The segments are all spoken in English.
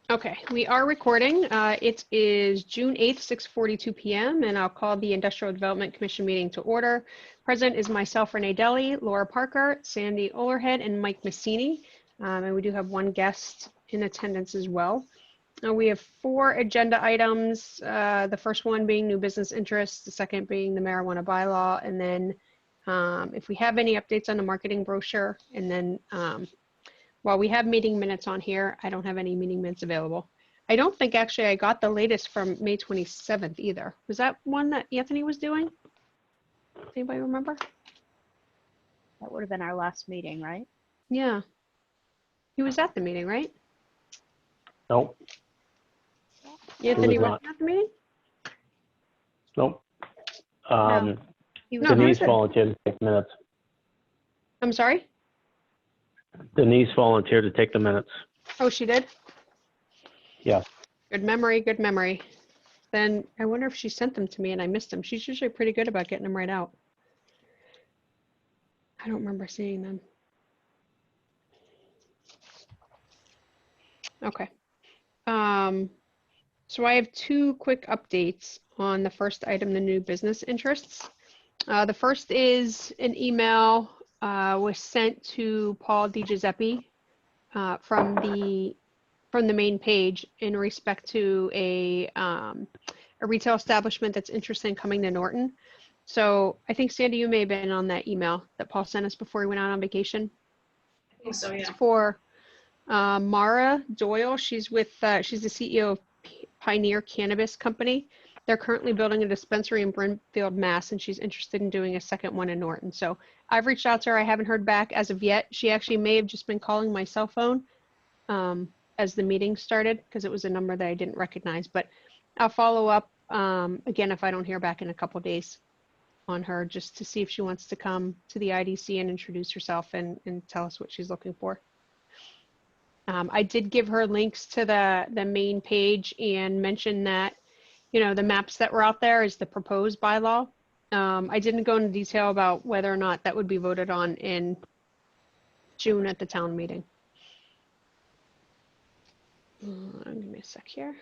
Okay, we are recording. It is June 8th, 6:42 p.m., and I'll call the Industrial Development Commission meeting to order. Present is myself, Renee Deli, Laura Parker, Sandy Olerhead, and Mike Massini. And we do have one guest in attendance as well. We have 4 agenda items, the first one being new business interests, the second being the marijuana bylaw, and then if we have any updates on the marketing brochure, and then while we have meeting minutes on here, I don't have any meeting minutes available. I don't think actually I got the latest from May 27th either. Was that one that Anthony was doing? Anybody remember? That would have been our last meeting, right? Yeah. He was at the meeting, right? Nope. Anthony wasn't at the meeting? Nope. No, he was Denise volunteered to take minutes. I'm sorry? Denise volunteered to take the minutes. Oh, she did? Yeah. Good memory, good memory. Then I wonder if she sent them to me and I missed them. She's usually pretty good about getting them right out. I don't remember seeing them. Okay. So I have 2 quick updates on the first item, the new business interests. The first is an email was sent to Paul DiGiuseppe from the main page in respect to a retail establishment that's interested in coming to Norton. So I think, Sandy, you may have been on that email that Paul sent us before he went out on vacation. I think so, yeah. It's for Mara Doyle. She's the CEO of Pioneer Cannabis Company. They're currently building a dispensary in Brimfield, Mass, and she's interested in doing a second one in Norton. So I've reached out to her. I haven't heard back as of yet. She actually may have just been calling my cell phone as the meeting started because it was a number that I didn't recognize. But I'll follow up again if I don't hear back in a couple days on her, just to see if she wants to come to the IDC and introduce herself and tell us what she's looking for. I did give her links to the main page and mention that, you know, the maps that were out there is the proposed bylaw. I didn't go into detail about whether or not that would be voted on in June at the town meeting. Give me a sec here.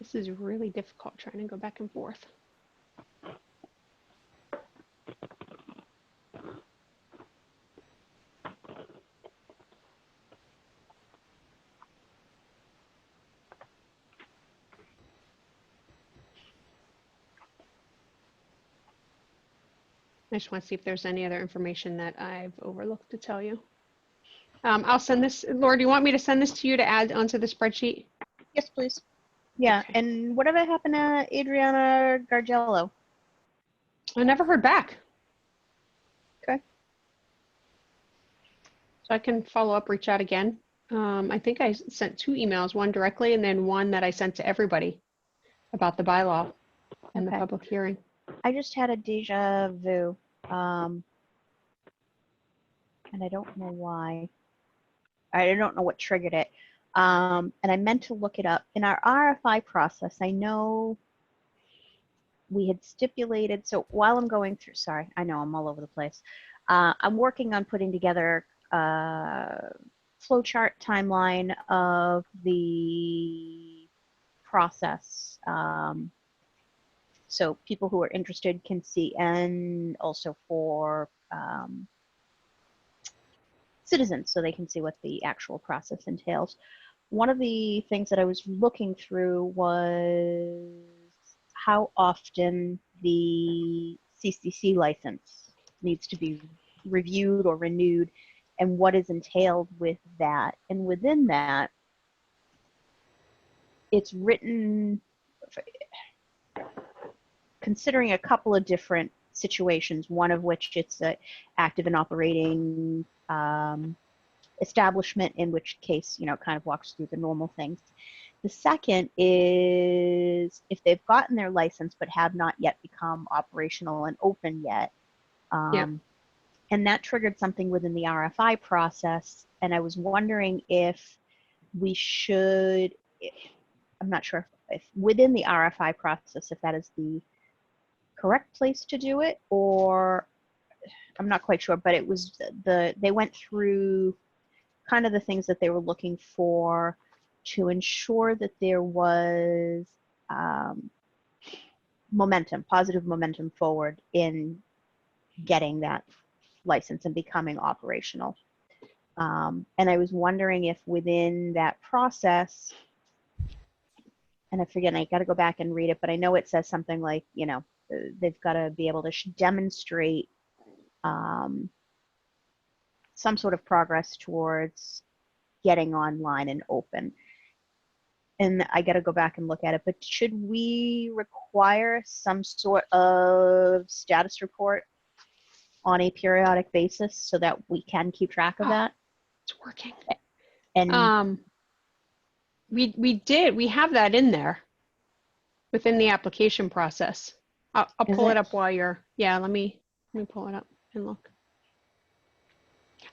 This is really difficult trying to go back and forth. I just want to see if there's any other information that I've overlooked to tell you. I'll send this. Laura, do you want me to send this to you to add onto the spreadsheet? Yes, please. Yeah, Okay. and whatever happened to Adriana Gargello? I never heard back. Okay. So I can follow up, reach out again. I think I sent 2 emails, one directly and then one that I sent to everybody about the bylaw and the public hearing. I just had a deja vu, and I don't know why. I don't know what triggered it. And I meant to look it up. In our RFI process, I know we had stipulated, so while I'm going through, sorry, I know I'm all over the place. I'm working on putting together a flowchart timeline of the process. So people who are interested can see, and also for citizens, so they can see what the actual process entails. One of the things that I was looking through was how often the CCC license needs to be reviewed or renewed, and what is entailed with that. And within that, it's written considering a couple of different situations, one of which it's an active and operating establishment, in which case, you know, kind of walks through the normal things. The second is if they've gotten their license but have not yet become operational and open yet. And that triggered something within the RFI process. And I was wondering if we should, I'm not sure if within the RFI process, if that is the correct place to do it, or I'm not quite sure, but it was they went through kind of the things that they were looking for to ensure that there was positive momentum forward in getting that license and becoming operational. And I was wondering if within that process, and I forget, I got to go back and read it, but I know it says something like, they've got to be able to demonstrate some sort of progress towards getting online and open. And I got to go back and look at it, but should we require some sort of status report on a periodic basis so that we can keep track of that? It's working. And we have that in there within the application process. I'll pull it up while you're, let me pull it up and look.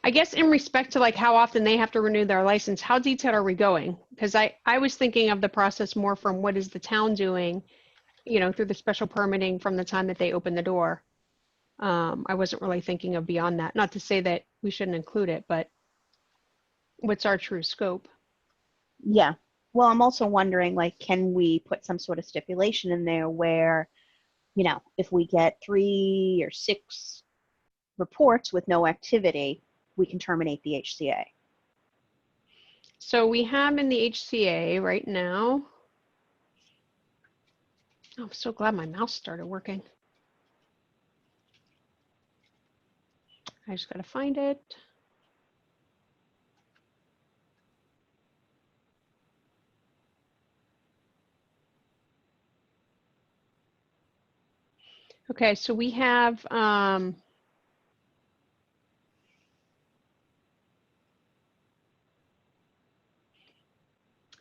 I guess in respect to like how often they have to renew their license, how detailed are we going? Because I was thinking of the process more from what is the town doing, through the special permitting from the time that they open the door. I wasn't really thinking of beyond that. Not to say that we shouldn't include it, but what's our true scope? Yeah. Well, I'm also wondering, like, can we put some sort of stipulation in there where, if we get 3 or 6 reports with no activity, we can terminate the HCA? So we have in the HCA right now. Oh, I'm so glad my mouse started working. I just got to find it. Okay, so we have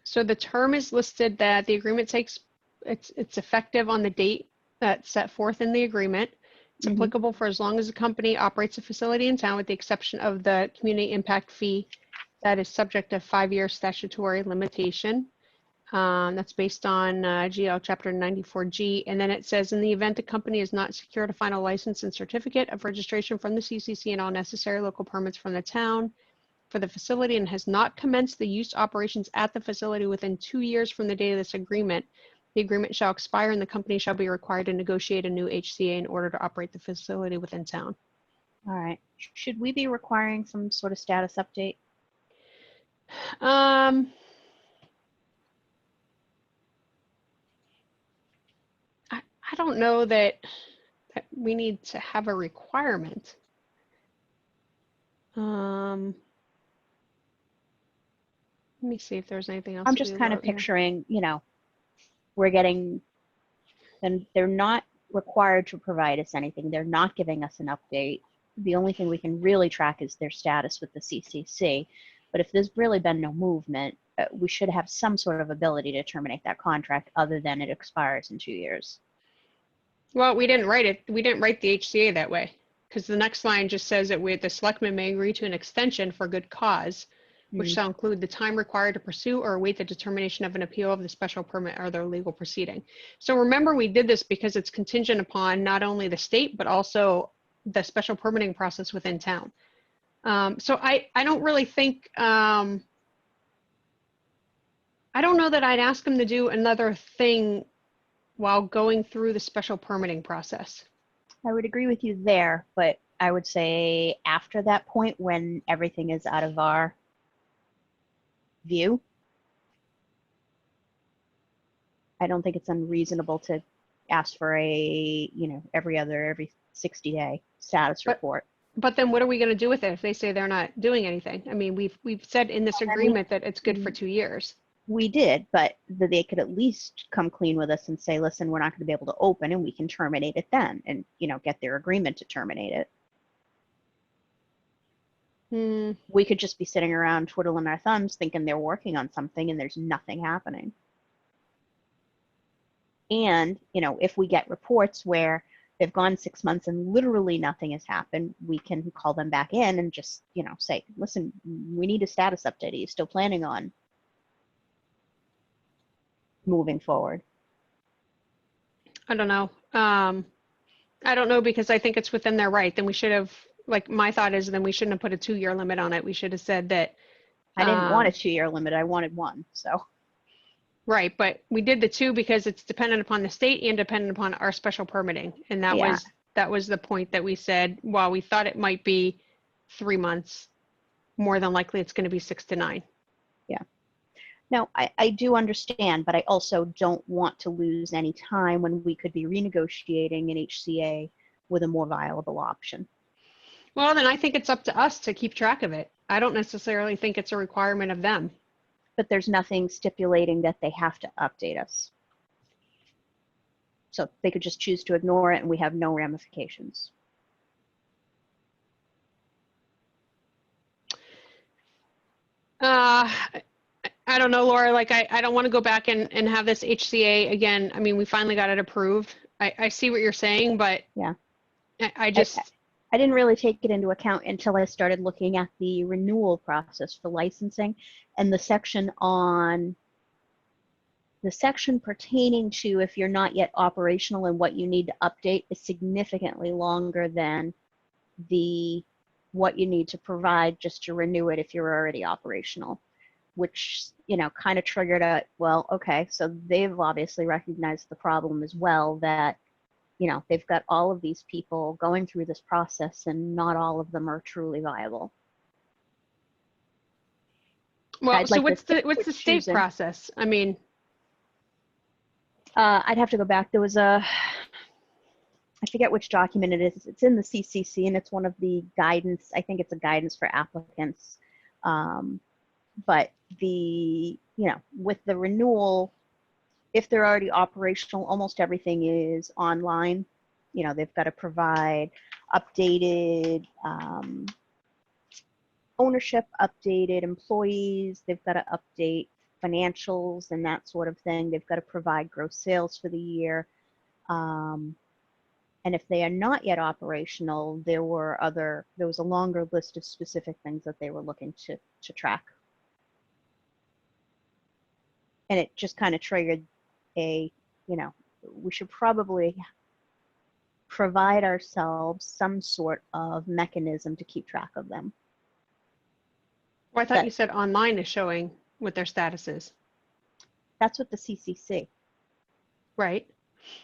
so the term is listed that the agreement it's effective on the date that's set forth in the agreement. It's applicable for as long as the company operates a facility in town, with the exception of the community impact fee that is subject to 5-year statutory limitation. That's based on GL Chapter 94G. And then it says, in the event the company has not secured a final license and certificate of registration from the CCC and all necessary local permits from the town for the facility and has not commenced the use operations at the facility within 2 years from the date of this agreement, the agreement shall expire and the company shall be required to negotiate a new HCA in order to operate the facility within town. All right. Should we be requiring some sort of status update? I don't know that we need to have a requirement. Let me see if there's anything else. I'm just kind of picturing, we're getting, and they're not required to provide us anything. They're not giving us an update. The only thing we can really track is their status with the CCC. But if there's really been no movement, we should have some sort of ability to terminate that contract other than it expires in 2 years. Well, we didn't write it. We didn't write the HCA that way, because the next line just says that the selectmen may agree to an extension for good cause, which shall include the time required to pursue or await the determination of an appeal of the special permit or their legal proceeding. So remember, we did this because it's contingent upon not only the state, but also the special permitting process within town. So I don't really think, I don't know that I'd ask them to do another thing while going through the special permitting process. I would agree with you there, but I would say after that point, when everything is out of our view, I don't think it's unreasonable to ask for a, every 60-day status report. But then what are we going to do with it if they say they're not doing anything? I mean, we've said in this agreement that it's good for 2 years. We did, but they could at least come clean with us and say, listen, we're not going to be able to open and we can terminate it then, and, get their agreement to terminate it. We could just be sitting around twiddling our thumbs thinking they're working on something and there's nothing happening. And, if we get reports where they've gone 6 months and literally nothing has happened, we can call them back in and just, say, listen, we need a status update. Are you still planning on moving forward? I don't know. I don't know, because I think it's within their right. Then we should have, like, my thought is then we shouldn't have put a 2-year limit on it. We should have said that, I didn't want a 2-year limit. I wanted one. So right, but we did the 2 because it's dependent upon the state and dependent upon our special permitting. And Yeah. that was the point that we said, while we thought it might be 3 months, more than likely it's going to be 6 to 9. no, I do understand, but I also don't want to lose any time when we could be renegotiating an HCA with a more viable option. Well, then I think it's up to us to keep track of it. I don't necessarily think it's a requirement of them. But there's nothing stipulating that they have to update us. So they could just choose to ignore it and we have no ramifications. I don't know, Laura, like I don't want to go back and have this HCA again. I mean, we finally got it approved. I see what you're saying, but Yeah. I just, I didn't really take it into account until I started looking at the renewal process for licensing, and the section pertaining to if you're not yet operational and what you need to update is significantly longer than what you need to provide just to renew it if you're already operational, which, kind of triggered well, okay, so they've obviously recognized the problem as well, that, they've got all of these people going through this process and not all of them are truly viable. well, I'd so like what's to the state choosing. process? I mean, I'd have to go back. There was I forget which document it is. It's in the CCC and it's one of the guidance. I think it's a guidance for applicants. But with the renewal, if they're already operational, almost everything is online. They've got to provide updated ownership, updated employees. They've got to update financials and that sort of thing. They've got to provide gross sales for the year. And if they are not yet operational, there was a longer list of specific things that they were looking to track. And it just kind of triggered we should probably provide ourselves some sort of mechanism to keep track of them. well, I thought you said online is showing what their status is. That's what the CCC. Right.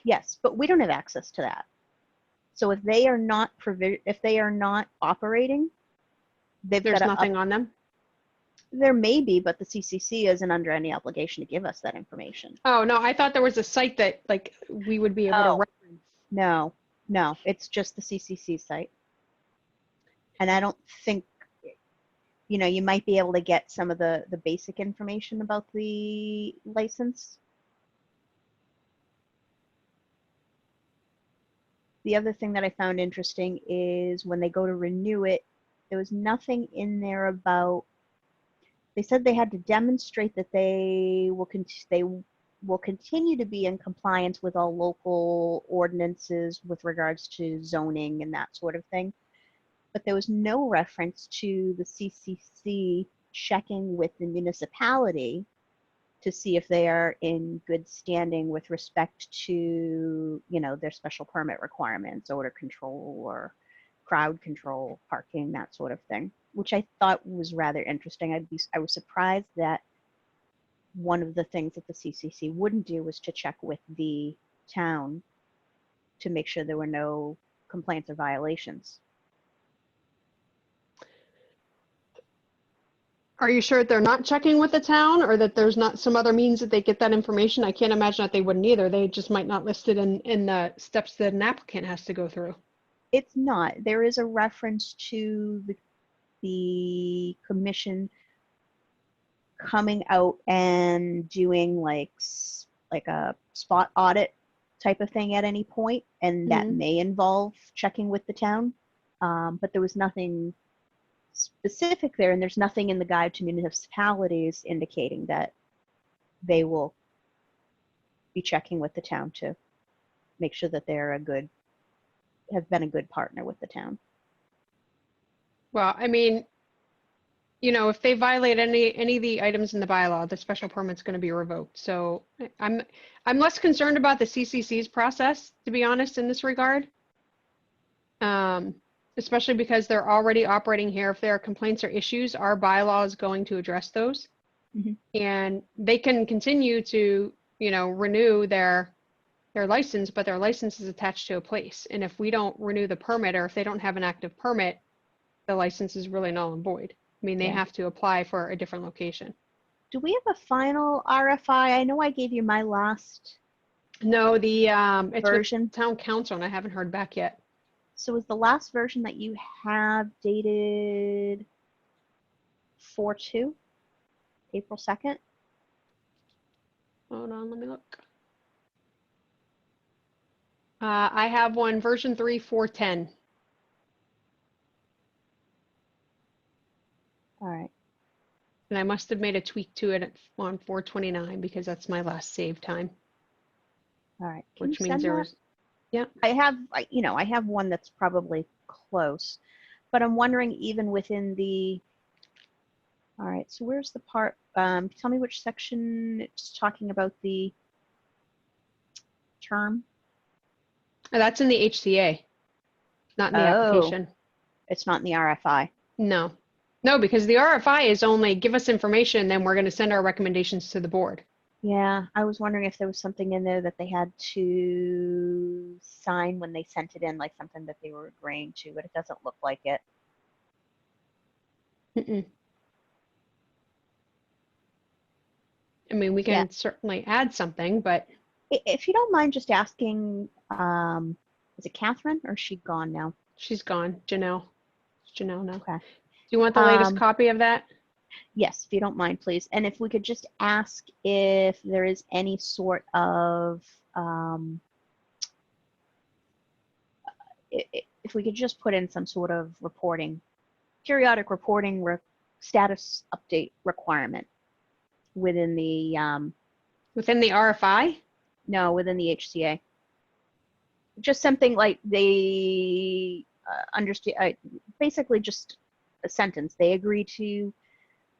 Yes, but we don't have access to that. So if they are not operating, There's nothing on them. There may be, but the CCC isn't under any obligation to give us that information. Oh, no, I thought there was a site that like we would be able to reference. No, it's just the CCC site. And I don't think, you might be able to get some of the basic information about the license. The other thing that I found interesting is when they go to renew it, there was nothing in there about, they said they had to demonstrate that they will continue to be in compliance with all local ordinances with regards to zoning and that sort of thing. But there was no reference to the CCC checking with the municipality to see if they are in good standing with respect to, their special permit requirements, odor control or crowd control, parking, that sort of thing, which I thought was rather interesting. I was surprised that one of the things that the CCC wouldn't do was to check with the town to make sure there were no complaints or violations. Are you sure they're not checking with the town, or that there's not some other means that they get that information? I can't imagine that they wouldn't either. They just might not list it in the steps that an applicant has to go through. It's not. There is a reference to the commission coming out and doing like a spot audit type of thing at any point, and that may involve checking with the town. But there was nothing specific there, and there's nothing in the guide to municipalities indicating that they will be checking with the town to make sure that they're have been a good partner with the town. Well, I mean, if they violate any of the items in the bylaw, the special permit's going to be revoked. So I'm less concerned about the CCC's process, to be honest, in this regard. especially because they're already operating here. If there are complaints or issues, our bylaw is going to address those. Mhm. And they can continue to, renew their license, but their license is attached to a place. And if we don't renew the permit, or if they don't have an active permit, the license is really null and void. I mean, they Yeah. have to apply for a different location. Do we have a final RFI? I know I gave you my last No, it's version. with town council, and I haven't heard back yet. So is the last version that you have dated 4/2, April 2nd? Hold on, let me look. I have one, version 3, 410. All right. And I must have made a tweak to it on 429 because that's my last save time, All right. Can which you means send there that? was, yeah. I have one that's probably close, but I'm wondering even within the, all right, so where's the part, tell me which section it's talking about the term. That's in the HCA, not in the Oh. application. It's not in the RFI. No, because the RFI is only give us information, then we're going to send our recommendations to the board. Yeah, I was wondering if there was something in there that they had to sign when they sent it in, like something that they were agreeing to, but it doesn't look like it. Mm-mm. I mean, we can certainly add something, but If you don't mind just asking, is it Catherine or is she gone now? she's gone. Janelle. It's Janelle now. Okay. Do you want the latest copy of that? Yes, if you don't mind, please. And if we could just ask if there is any sort of, if we could just put in some sort of reporting, periodic reporting status update requirement within the, Within the RFI? no, within the HCA. Just something like they understand, basically just a sentence. They agree to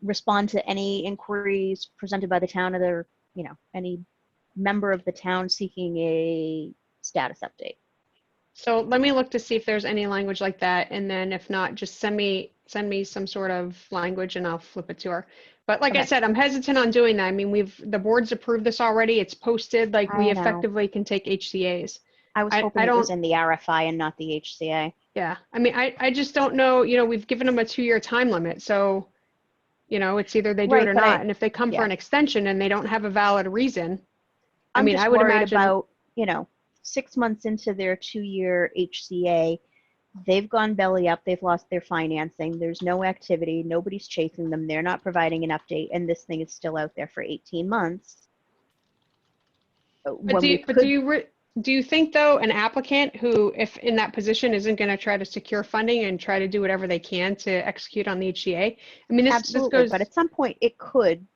respond to any inquiries presented by the town or their, any member of the town seeking a status update. So let me look to see if there's any language like that, and then if not, just send me some sort of language and I'll flip it to her. But like I Okay. said, I'm hesitant on doing that. I mean, the board's approved this already. It's posted, like we I know. effectively can take HCA's. I was hoping it was in the RFI and not the HCA. Yeah, I mean, I just don't know, we've given them a 2-year time limit, so, it's either they do Right, it or but not. And if they come for yeah. an extension and they don't have a valid reason, I'm just I would worried imagine about, 6 months into their 2-year HCA, they've gone belly up, they've lost their financing, there's no activity, nobody's chasing them, they're not providing an update, and this thing is still out there for 18 months. But do you think though an applicant who, if in that position, isn't going to try to secure funding and try to do whatever they can to execute on the HCA? I mean, this Absolutely, goes. but at some point it could.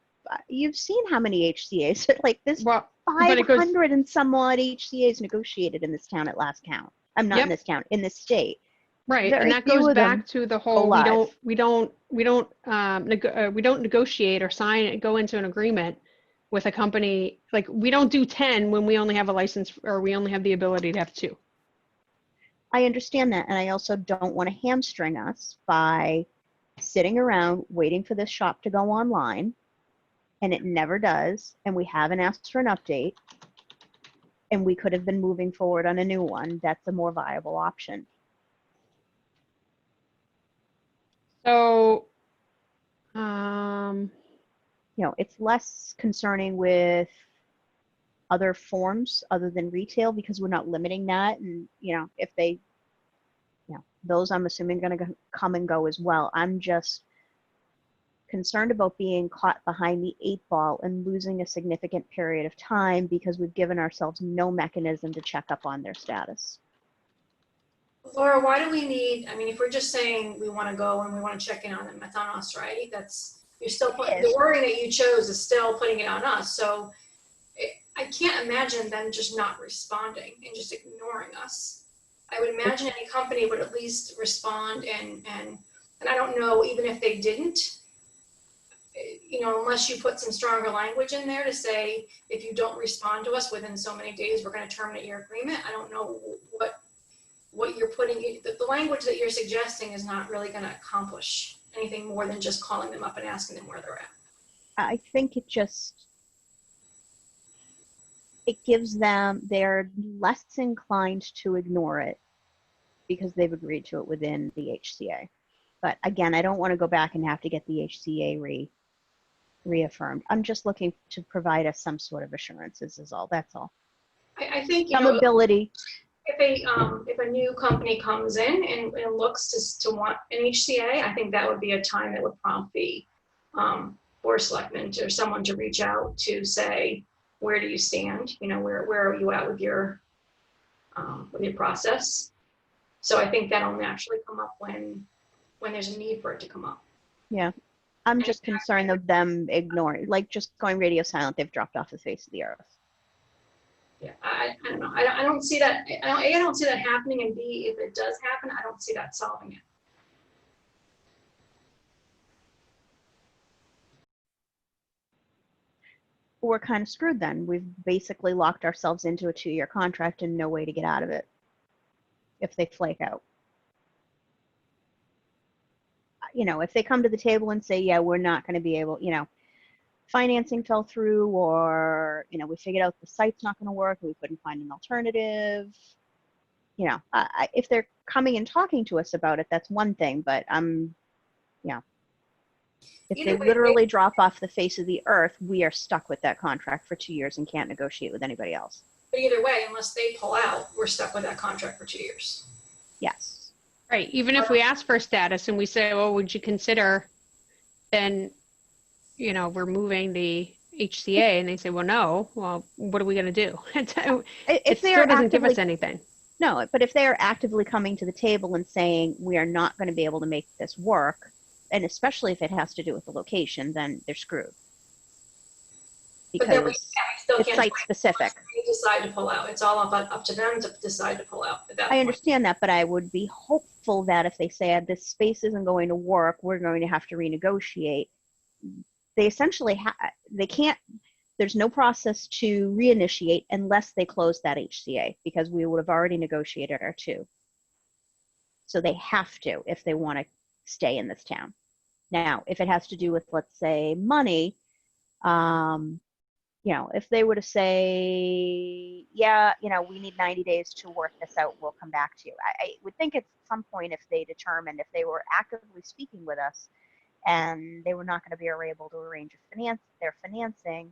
You've seen how many HCAs, like this, Well, but it goes. 500 and some odd HCAs negotiated in this town at last count. I'm not Yep. in this town, in this state. Right, Very and that few goes of them back to the whole live. we don't negotiate or sign and go into an agreement with a company, like we don't do 10 when we only have a license, or we only have the ability to have 2. I understand that, and I also don't want to hamstring us by sitting around waiting for this shop to go online, and it never does, and we haven't asked for an update, and we could have been moving forward on a new one. That's a more viable option. So, It's less concerning with other forms other than retail because we're not limiting that. And, if they, those I'm assuming going to come and go as well. I'm just concerned about being caught behind the 8 ball and losing a significant period of time because we've given ourselves no mechanism to check up on their status. Laura, why do we need, if we're just saying we want to go and we want to check in on them, that's on us, right? You're still putting, the wording that you chose is still putting it on us. So I can't imagine them just not responding and just ignoring us. I would imagine any company would at least respond and I don't know, even if they didn't, unless you put some stronger language in there to say, if you don't respond to us within so many days, we're going to terminate your agreement. I don't know what what you're putting, the language that you're suggesting is not really going to accomplish anything more than just calling them up and asking them where they're at. I think it gives them, they're less inclined to ignore it because they've agreed to it within the HCA. But again, I don't want to go back and have to get the HCA reaffirmed. I'm just looking to provide us some sort of assurances is all. That's all. I think, Some ability. if a new company comes in and looks to want an HCA, I think that would be a time that would prompt the board of selectmen or someone to reach out to say, where do you stand? You know, where are you at with your process? So I think that'll naturally come up when there's a need for it to come up. Yeah. I'm just concerned of them ignoring, like just going radio silent. They've dropped off the face of the earth. Yeah, I don't know. I don't see that. I don't see that happening. And B, if it does happen, I don't see that solving it. We're kind of screwed then. We've basically locked ourselves into a 2-year contract and no way to get out of it if they flake out. You know, if they come to the table and say, yeah, we're not going to be able, you know, financing fell through, or, you know, we figured out the site's not going to work, or we couldn't find an alternative. You know, if they're coming and talking to us about it, that's one thing, but yeah. If they literally drop off the face of the earth, we are stuck with that contract for 2 years and can't negotiate with anybody else. But either way, unless they pull out, we're stuck with that contract for 2 years. Yes. Right. Even if we ask for status and we say, well, would you consider then, you know, removing the HCA, and they say, well, no, well, what are we going to do? It still doesn't give us anything. No, but if they are actively coming to the table and saying, we are not going to be able to make this work, and especially if it has to do with the location, then they're screwed. Because it's site specific. They decide to pull out. It's all up to them to decide to pull out at that point. I understand that, but I would be hopeful that if they say this space isn't going to work, we're going to have to renegotiate. They essentially they can't. There's no process to reinitiate unless they close that HCA, because we would have already negotiated our 2. So they have to if they want to stay in this town. Now, if it has to do with, let's say, money, you know, if they were to say, yeah, you know, we need 90 days to work this out, we'll come back to you. I would think at some point, if they determined, if they were actively speaking with us and they were not going to be able to arrange their financing,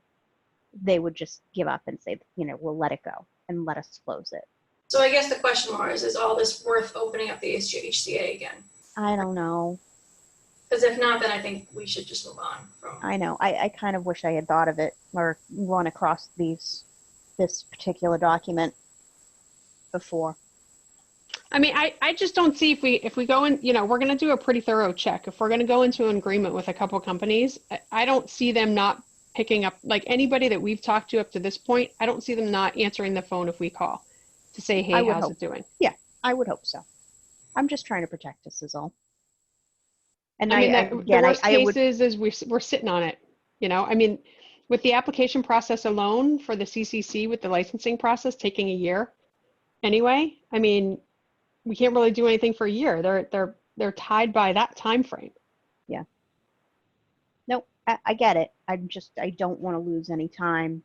they would just give up and say, you know, we'll let it go and let us close it. So I guess the question, Laura, is all this worth opening up the HCA again? I don't know. Because if not, then I think we should just move on from. I know. I kind of wish I had thought of it or run across this particular document before. I mean, I just don't see if we go in, you know, we're going to do a pretty thorough check. If we're going to go into an agreement with a couple companies, I don't see them not picking up, like anybody that we've talked to up to this point, I don't see them not answering the phone if we call to say, hey, how's it doing? Yeah, I would hope so. I'm just trying to protect us is all. And I mean, the worst case is we're sitting on it, you know? I mean, with the application process alone for the CCC, with the licensing process taking a year anyway, I mean, we can't really do anything for a year. They're tied by that time frame. Yeah. Nope, I get it. I don't want to lose any time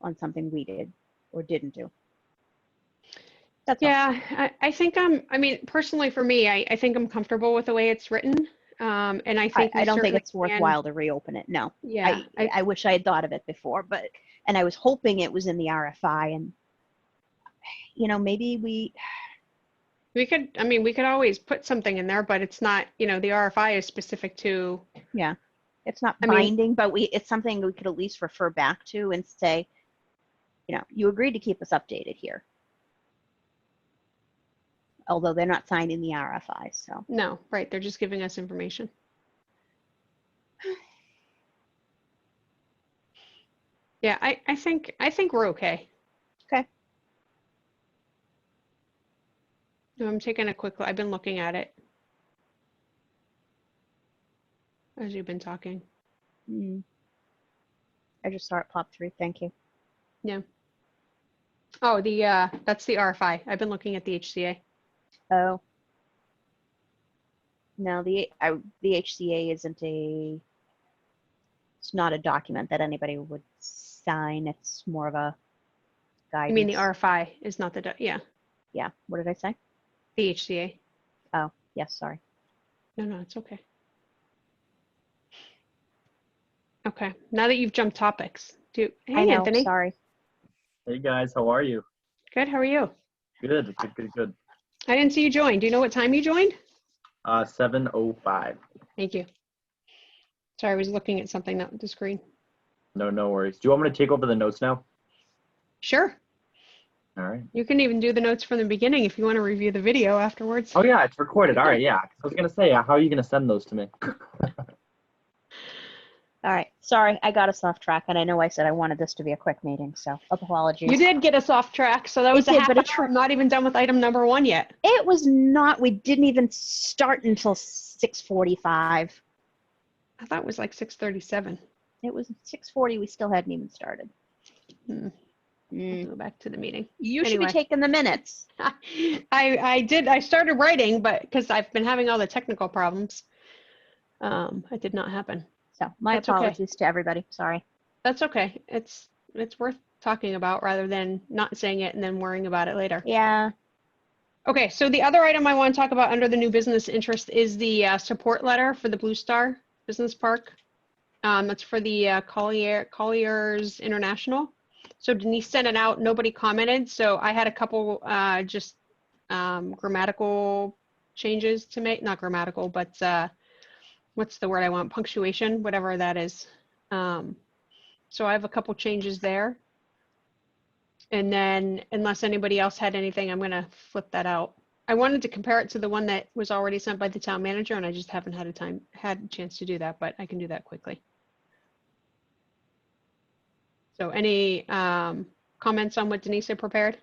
on something we did or didn't do. That's yeah, I think I mean, personally for me, I think I'm comfortable with the way it's written. And I think I don't think it's worthwhile to reopen it. No. Yeah. I wish I had thought of it before, and I was hoping it was in the RFI, and you know, maybe we could always put something in there, but it's not, you know, the RFI is specific to. Yeah. It's not binding, but it's something we could at least refer back to and say, you know, you agreed to keep us updated here. Although they're not signing the RFI, so. No, right. They're just giving us information. Yeah, I think we're okay. Okay. I'm taking a quick look. I've been looking at it as you've been talking. I just saw it pop through. Thank you. Yeah. Oh, that's the RFI. I've been looking at the HCA. Oh. No, the HCA isn't it's not a document that anybody would sign. It's more of a guidance. I mean, the RFI is not yeah, Yeah. What did I say? the HCA. Oh, yes, sorry. No, it's okay. Okay, now that you've jumped topics, I hey, know, Anthony. sorry. Hey guys, how are you? Good, how are you? Good. I didn't see you join. Do you know what time you joined? 7:05. Thank you. Sorry, I was looking at something, not the screen. No worries. Do you want me to take over the notes now? Sure. All right. You can even do the notes from the beginning if you want to review the video afterwards. Oh yeah, it's recorded. All right, yeah. I was gonna say, how are you gonna send those to me? All right. Sorry, I got us off track, and I know I said I wanted this to be a quick meeting, so apologies. You did get us off track, so that was It a did, half but hour. I'm not even done with item number 1 yet. It was not. We didn't even start until 6:45. I thought it was like 6:37. It was 6:40. We still hadn't even started. I'll go back to the meeting. You should Anyway. be taking the minutes. I did. I started writing, but because I've been having all the technical problems, it did not happen. So my That's okay. apologies to everybody. Sorry. That's okay. It's worth talking about rather than not saying it and then worrying about it later. Yeah. Okay, so the other item I want to talk about under the new business interest is the support letter for the Blue Star Business Park. That's for the Colliers International. So Denise sent it out. Nobody commented. So I had a couple just grammatical changes to make. Not grammatical, but what's the word I want? Punctuation, whatever that is. So I have a couple changes there. And then unless anybody else had anything, I'm going to flip that out. I wanted to compare it to the one that was already sent by the town manager, and I just haven't had a chance to do that, but I can do that quickly. So any comments on what Denise had prepared?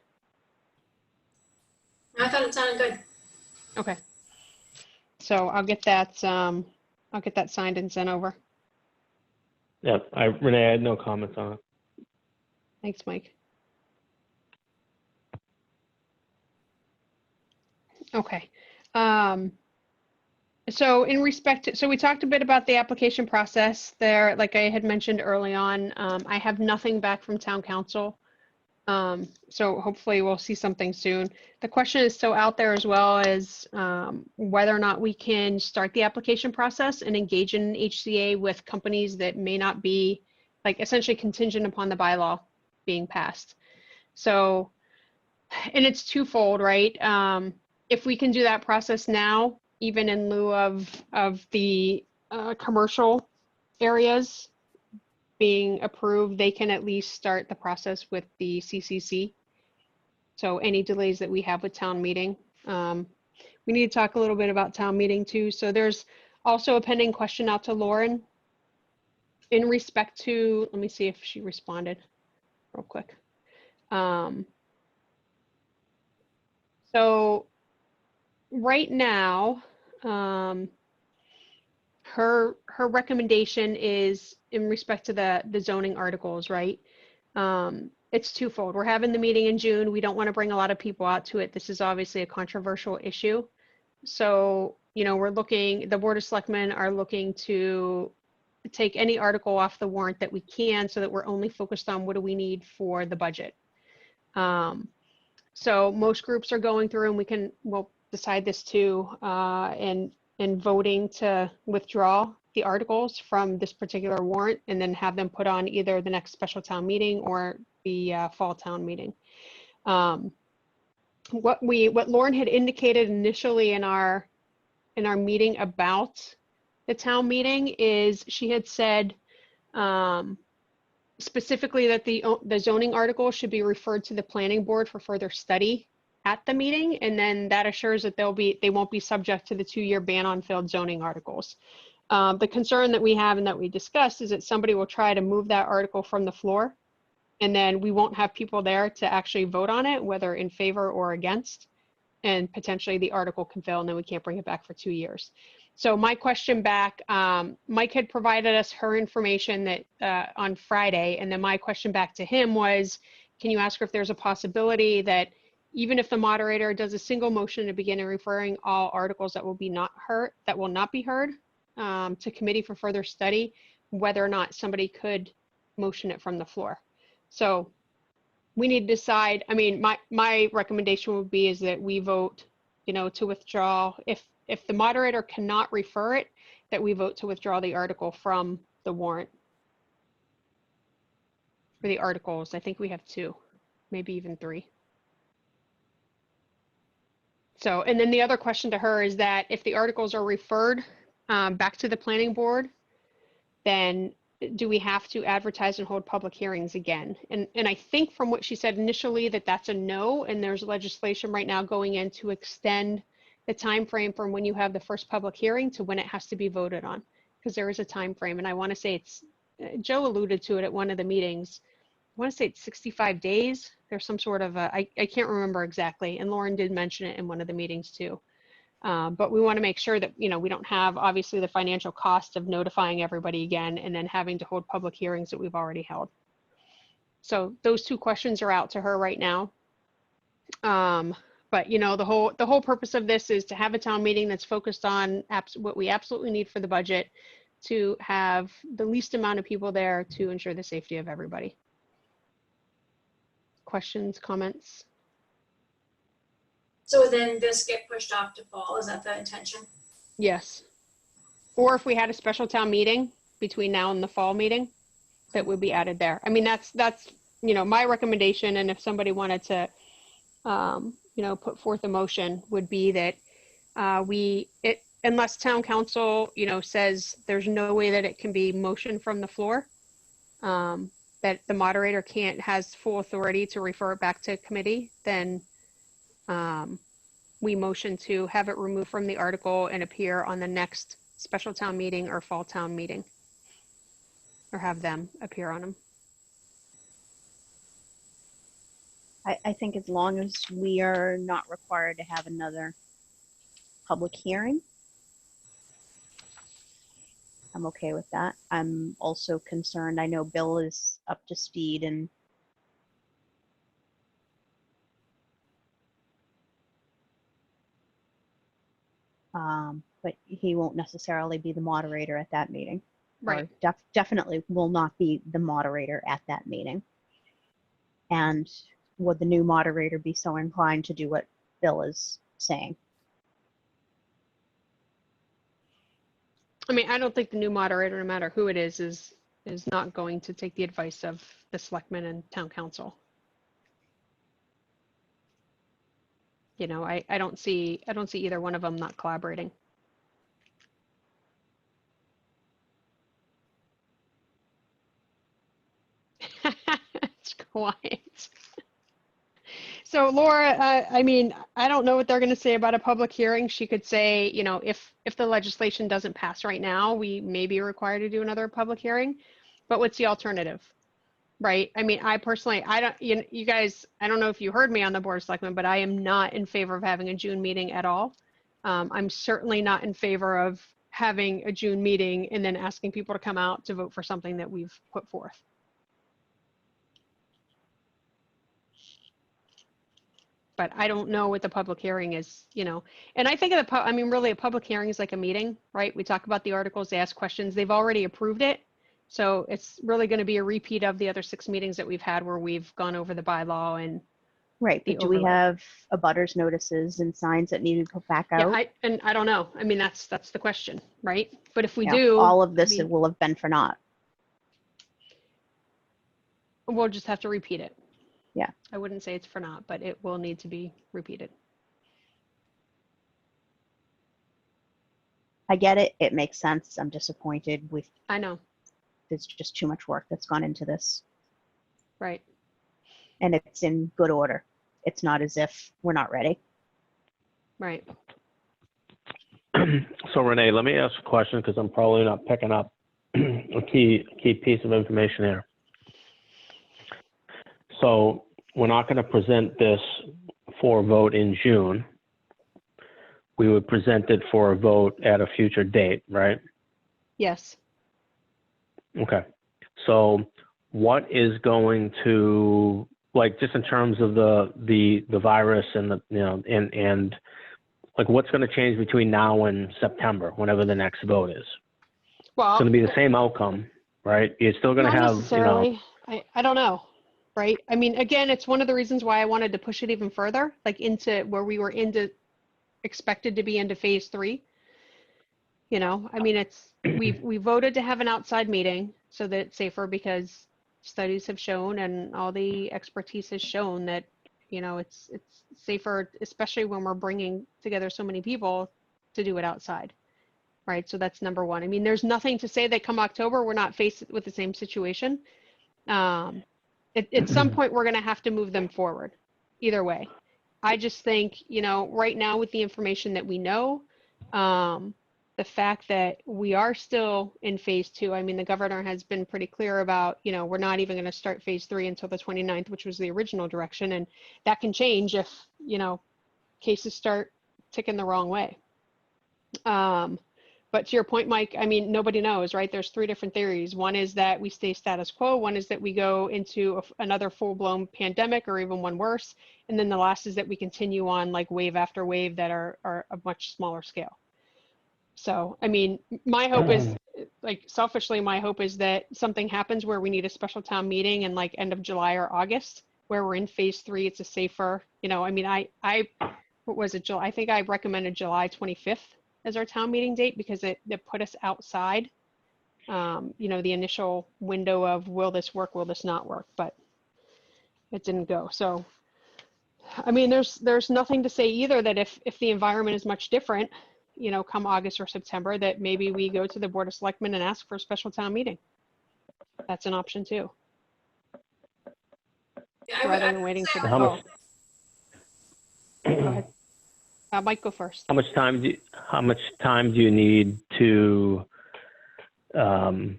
I thought it sounded good. Okay. So I'll get that signed and sent over. Yeah, Renee, I had no comments on it. Thanks, Mike. Okay. So in respect to, so we talked a bit about the application process there. Like I had mentioned early on, I have nothing back from town council. So hopefully we'll see something soon. The question is still out there as well as whether or not we can start the application process and engage in HCA with companies that may not be like essentially contingent upon the bylaw being passed. So, and it's twofold, right? If we can do that process now, even in lieu of the commercial areas being approved, they can at least start the process with the CCC. So any delays that we have with town meeting. We need to talk a little bit about town meeting too. So there's also a pending question out to Lauren in respect to, let me see if she responded real quick. So right now, her recommendation is in respect to the zoning articles, right? It's twofold. We're having the meeting in June. We don't want to bring a lot of people out to it. This is obviously a controversial issue. So, you know, the Board of Selectmen are looking to take any article off the warrant that we can so that we're only focused on what do we need for the budget. So most groups are going through and we'll decide this too, and voting to withdraw the articles from this particular warrant and then have them put on either the next special town meeting or the fall town meeting. What Lauren had indicated initially in our meeting about the town meeting is she had said specifically that the zoning article should be referred to the planning board for further study at the meeting, and then that assures that they won't be subject to the 2-year ban on failed zoning articles. The concern that we have and that we discussed is that somebody will try to move that article from the floor, and then we won't have people there to actually vote on it, whether in favor or against, and potentially the article can fail and then we can't bring it back for 2 years. So my question back, Mike had provided us her information that on Friday, and then my question back to him was, can you ask her if there's a possibility that even if the moderator does a single motion to begin and referring all articles that will not be heard to committee for further study, whether or not somebody could motion it from the floor. So we need to decide. I mean, my recommendation would be is that we vote, to withdraw. If the moderator cannot refer it, that we vote to withdraw the article from the warrant. For the articles, I think we have 2, maybe even 3. So, and then the other question to her is that if the articles are referred back to the planning board, then do we have to advertise and hold public hearings again? And I think from what she said initially that that's a no, and there's legislation right now going in to extend the time frame from when you have the first public hearing to when it has to be voted on, because there is a time frame. And I want to say it's, Joe alluded to it at one of the meetings. I want to say it's 65 days. There's some sort of I can't remember exactly. And Lauren did mention it in one of the meetings too. But we want to make sure that, we don't have obviously the financial cost of notifying everybody again and then having to hold public hearings that we've already held. So those 2 questions are out to her right now. But the whole purpose of this is to have a town meeting that's focused on what we absolutely need for the budget, to have the least amount of people there to ensure the safety of everybody. Questions, comments? So then this get pushed off to fall, is that the intention? Yes. Or if we had a special town meeting between now and the fall meeting, that would be added there. I mean, that's my recommendation. And if somebody wanted to, put forth a motion, would be that unless town council, says there's no way that it can be motioned from the floor, that the moderator has full authority to refer it back to committee, then we motion to have it removed from the article and appear on the next special town meeting or fall town meeting, or have them appear on them. I think as long as we are not required to have another public hearing, I'm okay with that. I'm also concerned, I know Bill is up to speed and but he won't necessarily be the moderator at that meeting. Right. Or definitely will not be the moderator at that meeting. And would the new moderator be so inclined to do what Bill is saying? I mean, I don't think the new moderator, no matter who it is not going to take the advice of the selectmen and town council. I don't see either one of them not collaborating. It's quiet. So Laura, I mean, I don't know what they're going to say about a public hearing. She could say, if the legislation doesn't pass right now, we may be required to do another public hearing. But what's the alternative? Right? I mean, I personally, you guys, I don't know if you heard me on the Board of Selectmen, but I am not in favor of having a June meeting at all. I'm certainly not in favor of having a June meeting and then asking people to come out to vote for something that we've put forth. But I don't know what the public hearing is, and I think really a public hearing is like a meeting, right? We talk about the articles, they ask questions, they've already approved it. So it's really going to be a repeat of the other 6 meetings that we've had where we've gone over the bylaw and. Right, but do we have abutters notices and signs that need to go back out? Yeah, I don't know. I mean, that's the question, right? But if we do. All of this will have been for naught. We'll just have to repeat it. Yeah. I wouldn't say it's for naught, but it will need to be repeated. I get it. It makes sense. I'm disappointed with. I know. There's just too much work that's gone into this. Right. And it's in good order. It's not as if we're not ready. Right. So Renee, let me ask a question because I'm probably not picking up a key piece of information here. So we're not going to present this for a vote in June. We would present it for a vote at a future date, right? Yes. Okay. So what is going to like just in terms of the virus and the, you know, and like what's going to change between now and September, whenever the next vote is? It's Well, going to be the same outcome, right? You're still going to not have, necessarily. I don't know, right? I mean, again, it's one of the reasons why I wanted to push it even further, like into where we were expected to be into phase 3. You know, I mean, we voted to have an outside meeting so that it's safer, because studies have shown and all the expertise has shown that, you know, it's safer, especially when we're bringing together so many people, to do it outside, right? So that's number one. I mean, there's nothing to say that come October, we're not faced with the same situation. At some point, we're going to have to move them forward either way. I just think, you know, right now with the information that we know, the fact that we are still in phase 2, I mean, the governor has been pretty clear about, you know, we're not even going to start phase 3 until the 29th, which was the original direction. And that can change if, you know, cases start ticking the wrong way. But to your point, Mike, I mean, nobody knows, right? There's 3 different theories. One is that we stay status quo. One is that we go into another full-blown pandemic, or even one worse. And then the last is that we continue on like wave after wave that are a much smaller scale. So, I mean, my hope is, like, selfishly, my hope is that something happens where we need a special town meeting in like end of July or August, where we're in phase 3. It's a safer, you know, I mean, what was it, July? I think I recommended July 25th as our town meeting date, because it put us outside, you know, the initial window of will this work, will this not work, but it didn't go. So, I mean, there's nothing to say either that if the environment is much different, you know, come August or September, that maybe we go to the Board of Selectmen and ask for a special town meeting. That's an option too, Yeah, rather than waiting for the How vote. much, Go ahead. Mike, go first. how much time do you need to, you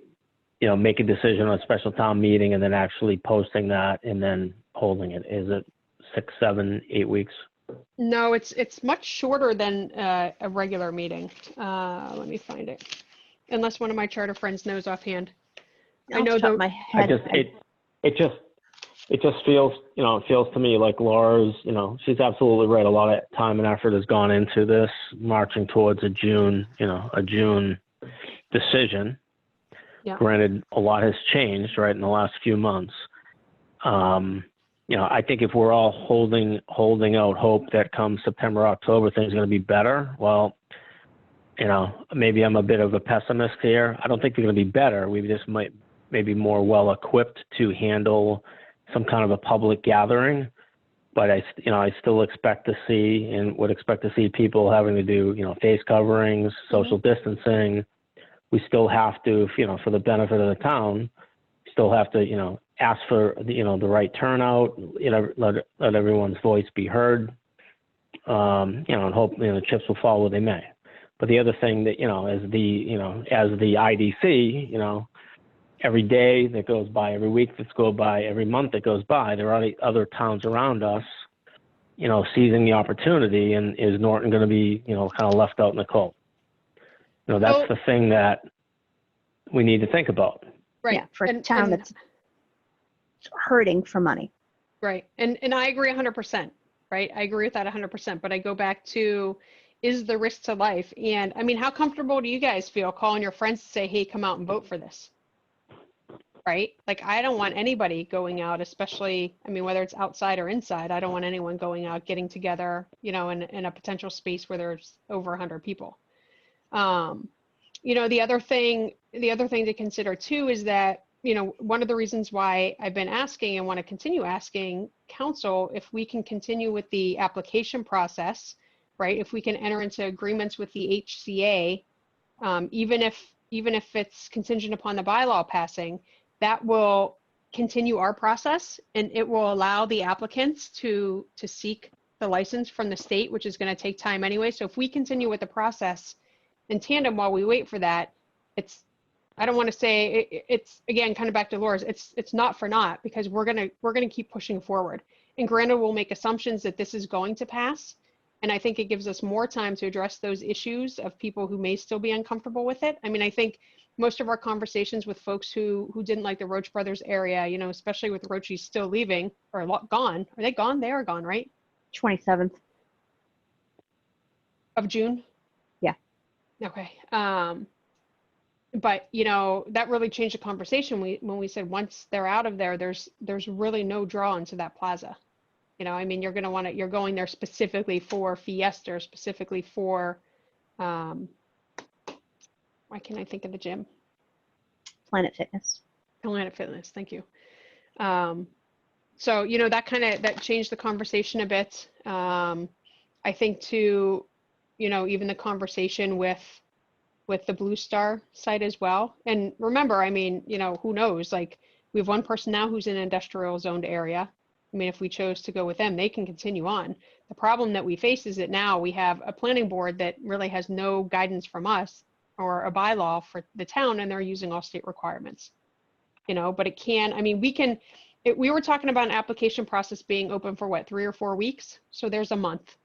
know, make a decision on a special town meeting and then actually posting that and then holding it? Is it 6, 7, 8 weeks? No, it's much shorter than a regular meeting. Let me find it. Unless one of my charter friends knows offhand. I know Off the top the- of my head. It just feels, you know, it feels to me like Laura's, you know, she's absolutely right. A lot of time and effort has gone into this, marching towards a June decision. Yeah. Granted, a lot has changed, right, in the last few months. You know, I think if we're all holding out hope that come September, October, things are going to be better. Well, you know, maybe I'm a bit of a pessimist here. I don't think they're going to be better. We just might maybe more well equipped to handle some kind of a public gathering. But I still expect to see and would expect to see people having to do, you know, face coverings, social distancing. We still have to, you know, for the benefit of the town, still have to, you know, ask for, you know, the right turnout, you know, let everyone's voice be heard, you know, and hope, you know, the chips will fall where they may. But the other thing that, you know, as the IDC, you know, every day that goes by, every week that's go by, every month that goes by, there are other towns around us, you know, seizing the opportunity. And is Norton going to be, you know, kind of left out in the cold? You know, that's the thing that we need to think about. Right. Yeah, for a town that's hurting for money. Right. And I agree 100%, right? I agree with that 100%, but I go back to, is the risk to life? And I mean, how comfortable do you guys feel calling your friends to say, hey, come out and vote for this? Right? Like, I don't want anybody going out, especially, I mean, whether it's outside or inside, I don't want anyone going out, getting together, you know, in a potential space where there's over 100 people. You know, the other thing to consider too is that, you know, one of the reasons why I've been asking and want to continue asking council if we can continue with the application process, right? If we can enter into agreements with the HCA, even if it's contingent upon the bylaw passing, that will continue our process, and it will allow the applicants to seek the license from the state, which is going to take time anyway. So if we continue with the process in tandem while we wait for that, I don't want to say it's again, kind of back to Laura's, it's not for naught, because we're going to keep pushing forward. And granted, we'll make assumptions that this is going to pass. And I think it gives us more time to address those issues of people who may still be uncomfortable with it. I mean, I think most of our conversations with folks who didn't like the Roach Brothers area, you know, especially with Roachies still leaving or gone. Are they gone? They are gone, right? 27th. Of June? Yeah. Okay. But you know, that really changed the conversation. When we said once they're out of there, there's really no draw into that plaza. You know, I mean, you're going there specifically for Fiesta, specifically for, why can't I think of the gym? Planet Fitness. Planet Fitness, thank you. So, you know, that changed the conversation a bit. I think too, you know, even the conversation with the Blue Star site as well. And remember, I mean, you know, who knows? Like, we have one person now who's in an industrial zoned area. I mean, if we chose to go with them, they can continue on. The problem that we face is that now we have a planning board that really has no guidance from us or a bylaw for the town, and they're using all state requirements. You know, but it can, I mean, we were talking about an application process being open for what, 3 or 4 weeks? So there's a month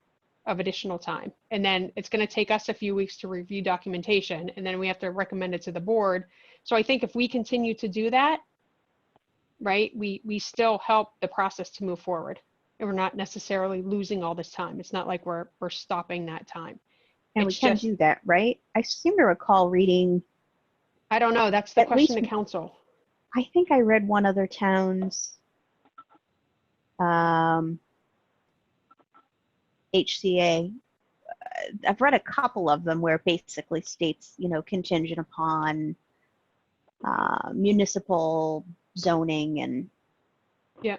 of additional time. And then it's going to take us a few weeks to review documentation, and then we have to recommend it to the board. So I think if we continue to do that, right, we still help the process to move forward. And we're not necessarily losing all this time. It's not like we're stopping that time. And It's we can just, do that, right? I seem to recall reading, I don't know. That's the At question to least- council. I think I read one other town's HCA. I've read a couple of them where it basically states, you know, contingent upon municipal zoning and Yeah.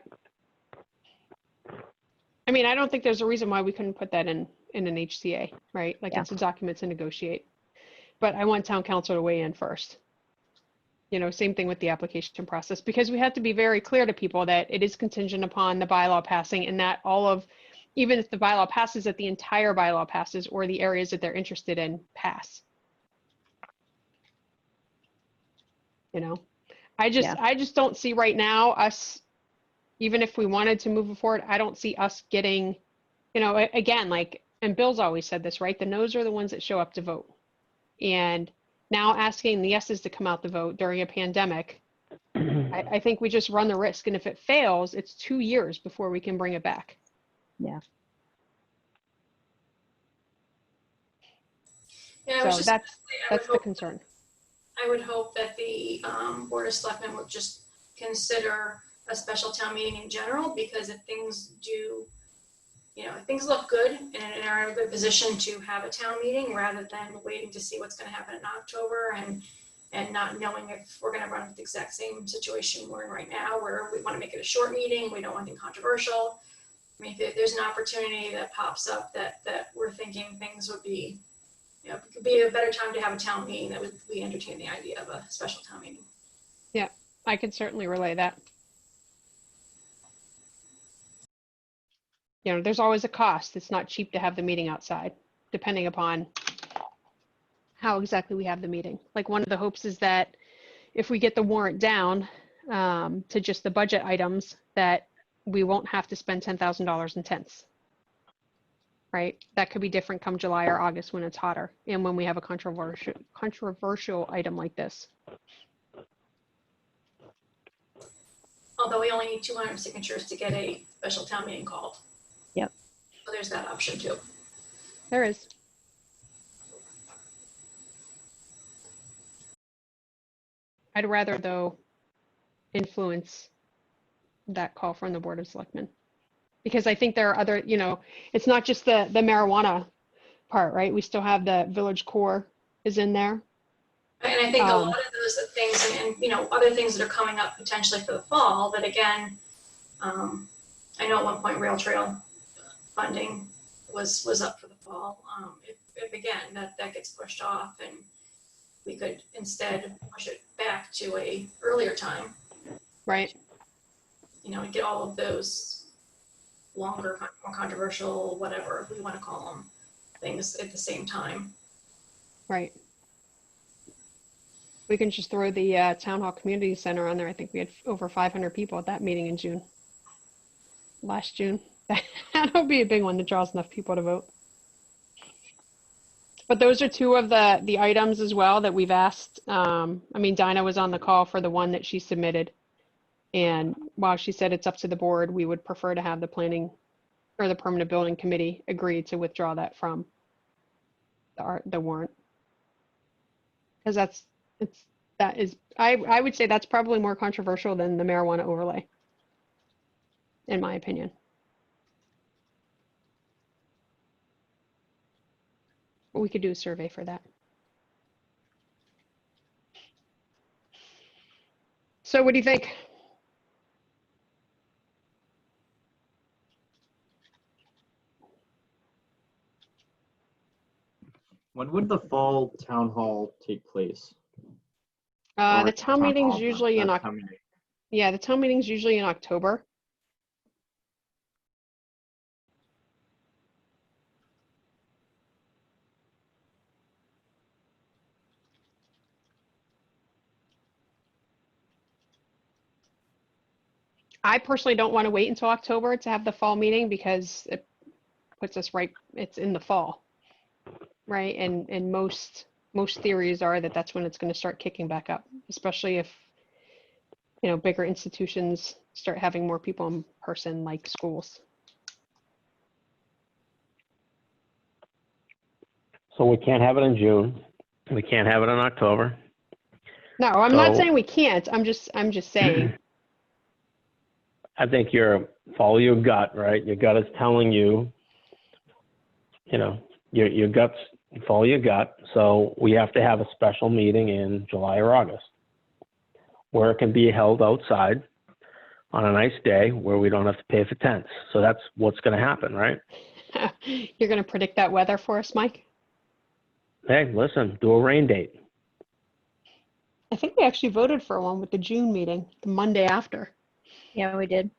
I mean, I don't think there's a reason why we couldn't put that in an HCA, right? Like, Yeah. it's a document to negotiate. But I want town council to weigh in first. You know, same thing with the application process, because we have to be very clear to people that it is contingent upon the bylaw passing, and that even if the bylaw passes, that the entire bylaw passes, or the areas that they're interested in pass. You know, I just don't see right now us, even if we wanted to move it forward, I don't see us getting, you know, again, like, and Bill's always said this, right? The no's are the ones that show up to vote. And now asking the yeses to come out to vote during a pandemic, I think we just run the risk. And if it fails, it's 2 years before we can bring it back. yeah. Yeah, I was So just that's I would the hope concern. I would hope that the Board of Selectmen would just consider a special town meeting in general, because if things do, you know, if things look good and are in a good position to have a town meeting, rather than waiting to see what's going to happen in October and not knowing if we're going to run into the exact same situation we're in right now, where we want to make it a short meeting, we don't want anything controversial. I mean, if there's an opportunity that pops up that we're thinking things would be, you know, it could be a better time to have a town meeting, that would we entertain the idea of a special town meeting. Yeah, I can certainly relay that. You know, there's always a cost. It's not cheap to have the meeting outside, depending upon how exactly we have the meeting. Like, one of the hopes is that if we get the warrant down to just the budget items, that we won't have to spend $10,000 in tents. Right? That could be different come July or August when it's hotter, and when we have a controversial item like this. Although we only need 200 signatures to get a special town meeting called. Yep. So there's that option too. There is. I'd rather, though, influence that call from the Board of Selectmen, because I think there are other, you know, it's not just the marijuana part, right? We still have the village core is in there. And I think a lot of those things, and you know, other things that are coming up potentially for the fall, that again, I know at one point rail trail funding was up for the fall. If again, that gets pushed off, and we could instead push it back to a earlier time. Right. You know, and get all of those longer, more controversial, whatever we want to call them, things at the same time. Right. We can just throw the Town Hall Community Center on there. I think we had over 500 people at that meeting in June. Last June. That'll be a big one that draws enough people to vote. But those are two of the items as well that we've asked. I mean, Dinah was on the call for the one that she submitted. And while she said it's up to the board, we would prefer to have the planning or the permanent building committee agree to withdraw that from the warrant. Because I would say that's probably more controversial than the marijuana overlay, in my opinion. But we could do a survey for that. So what do you think? When would the fall town hall take place? The Or town meeting's hall, usually in town meeting. Yeah, the town meeting's usually in October. I personally don't want to wait until October to have the fall meeting because it puts us right, it's in the fall, right? And most theories are that that's when it's going to start kicking back up, especially if, you know, bigger institutions start having more people in person, like schools. So we can't have it in June. We can't have it in October. No, I'm not So- saying we can't. I'm just saying. I think follow your gut, right? Your gut is telling you, you know, your guts, follow your gut. So we have to have a special meeting in July or August where it can be held outside on a nice day where we don't have to pay for tents. So that's what's going to happen, right? You're going to predict that weather for us, Mike? Hey, listen, do a rain date. I think we actually voted for one with the June meeting, the Monday after. Yeah, we did.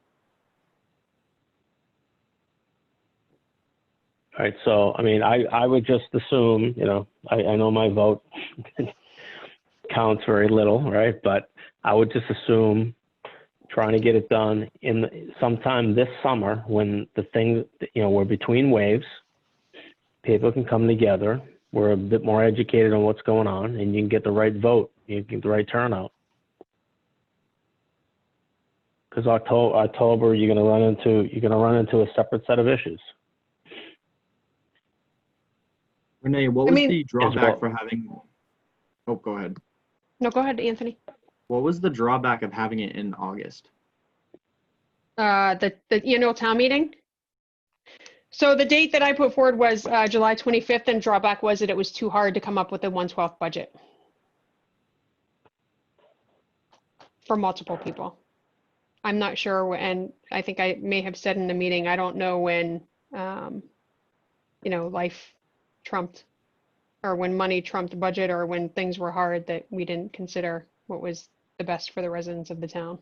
All right, so, I mean, I would just assume, you know, I know my vote counts very little, right? But I would just assume trying to get it done sometime this summer when the thing, you know, we're between waves, people can come together, we're a bit more educated on what's going on, and you can get the right vote, you can get the right turnout. Because October, you're gonna run into a separate set of issues. Renee, what I was mean- the drawback well- for having? Oh, go ahead. No, go ahead, Anthony. What was the drawback of having it in August? The annual town meeting. So the date that I put forward was July 25th, and drawback was that it was too hard to come up with a 1/12 budget for multiple people. I'm not sure, and I think I may have said in the meeting, I don't know when, you know, life trumped, or when money trumped the budget, or when things were hard that we didn't consider what was the best for the residents of the town.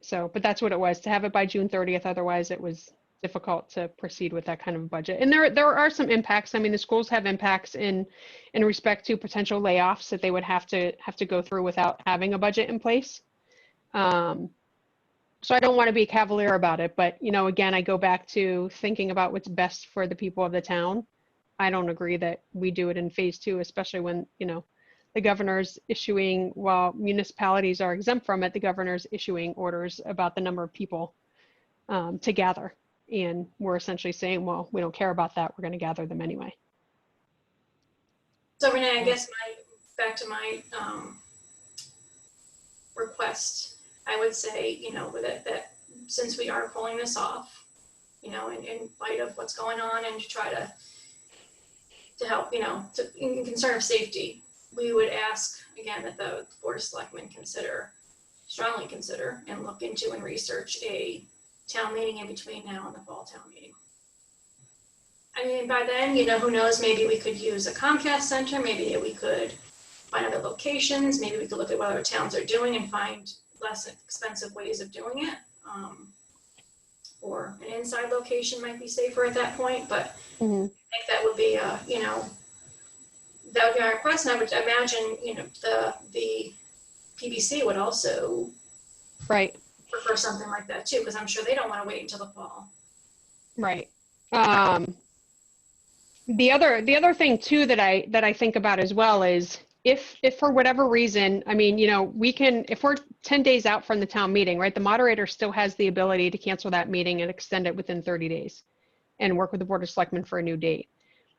So, but that's what it was, to have it by June 30th. Otherwise, it was difficult to proceed with that kind of budget. And there are some impacts. I mean, the schools have impacts in respect to potential layoffs that they would have to go through without having a budget in place. So I don't want to be cavalier about it, but, you know, again, I go back to thinking about what's best for the people of the town. I don't agree that we do it in phase 2, especially when, you know, the governor's issuing, while municipalities are exempt from it, the governor's issuing orders about the number of people to gather. And we're essentially saying, well, we don't care about that. We're going to gather them anyway. So Renee, I guess back to my request, I would say, you know, that since we are pulling this off, you know, in light of what's going on, and to try to help, you know, in concern of safety, we would ask again that the Board of Selectmen strongly consider and look into and research a town meeting in between now and the fall town meeting. I mean, by then, you know, who knows, maybe we could use a Comcast center, maybe we could find other locations, maybe we could look at what other towns are doing and find less expensive ways of doing it. Or an inside location might be safer at that point, but I think that would be, you know, that would be our request. And I would imagine, you know, the PBC would also Right. prefer something like that too, because I'm sure they don't want to wait until the fall. Right. The other thing too that I think about as well is if for whatever reason, I mean, we can, if we're 10 days out from the town meeting, right, the moderator still has the ability to cancel that meeting and extend it within 30 days and work with the Board of Selectmen for a new date,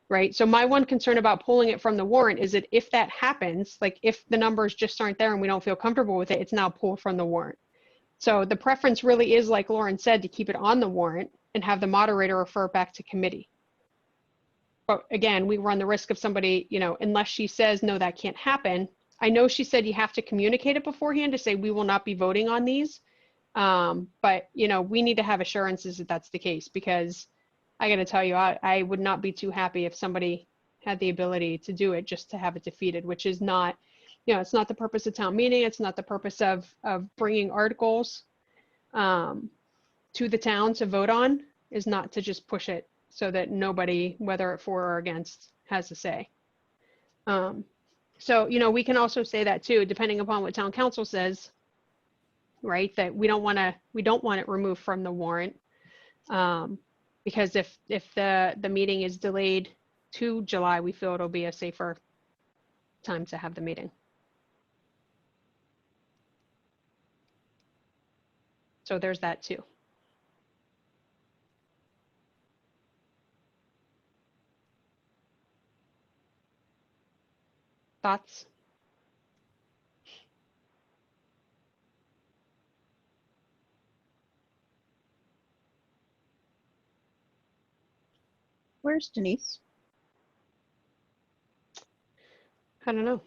right? So my one concern about pulling it from the warrant is that if that happens, like if the numbers just aren't there and we don't feel comfortable with it, it's now pulled from the warrant. So the preference really is, like Lauren said, to keep it on the warrant and have the moderator refer it back to committee. But again, we run the risk of somebody, unless she says, no, that can't happen. I know she said you have to communicate it beforehand to say we will not be voting on these. But, we need to have assurances that that's the case, because I got to tell you, I would not be too happy if somebody had the ability to do it just to have it defeated, which is not, it's not the purpose of town meeting. It's not the purpose of bringing articles to the town to vote on, is not to just push it so that nobody, whether for or against, has a say. So, we can also say that too, depending upon what town council says, right, that we don't want it removed from the warrant. Because if the meeting is delayed to July, we feel it'll be a safer time to have the meeting. So there's that too. Thoughts? Where's Denise? I don't know.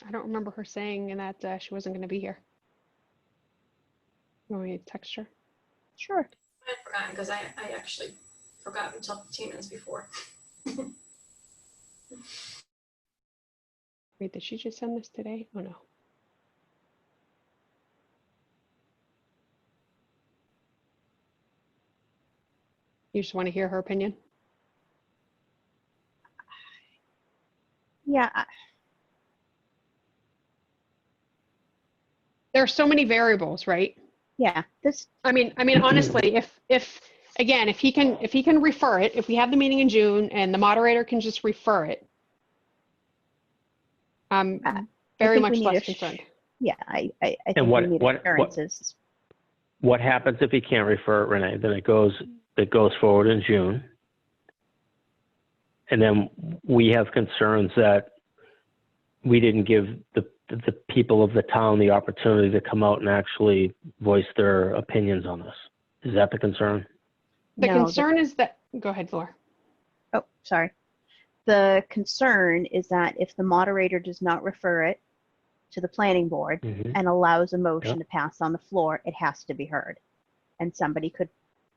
I don't remember her saying that she wasn't going to be here. Want me to text her? Sure. I forgot because I actually forgot until 15 minutes before. Wait, did she just send this today? Oh no. You just want to hear her opinion? Yeah. There are so many variables, right? Yeah. I mean, honestly, if again, if he can refer it, if we have the meeting in June and the moderator can just refer it, I'm very much less concerned. Yeah, I think And we need assurances. what happens if he can't refer it, Renee? Then it goes forward in June. And then we have concerns that we didn't give the people of the town the opportunity to come out and actually voice their opinions on this. Is that the concern? The concern is that, go ahead, Laura. Oh, sorry. The concern is that if the moderator does not refer it to the planning board and allows a motion to pass on the floor, it has to be heard. And somebody could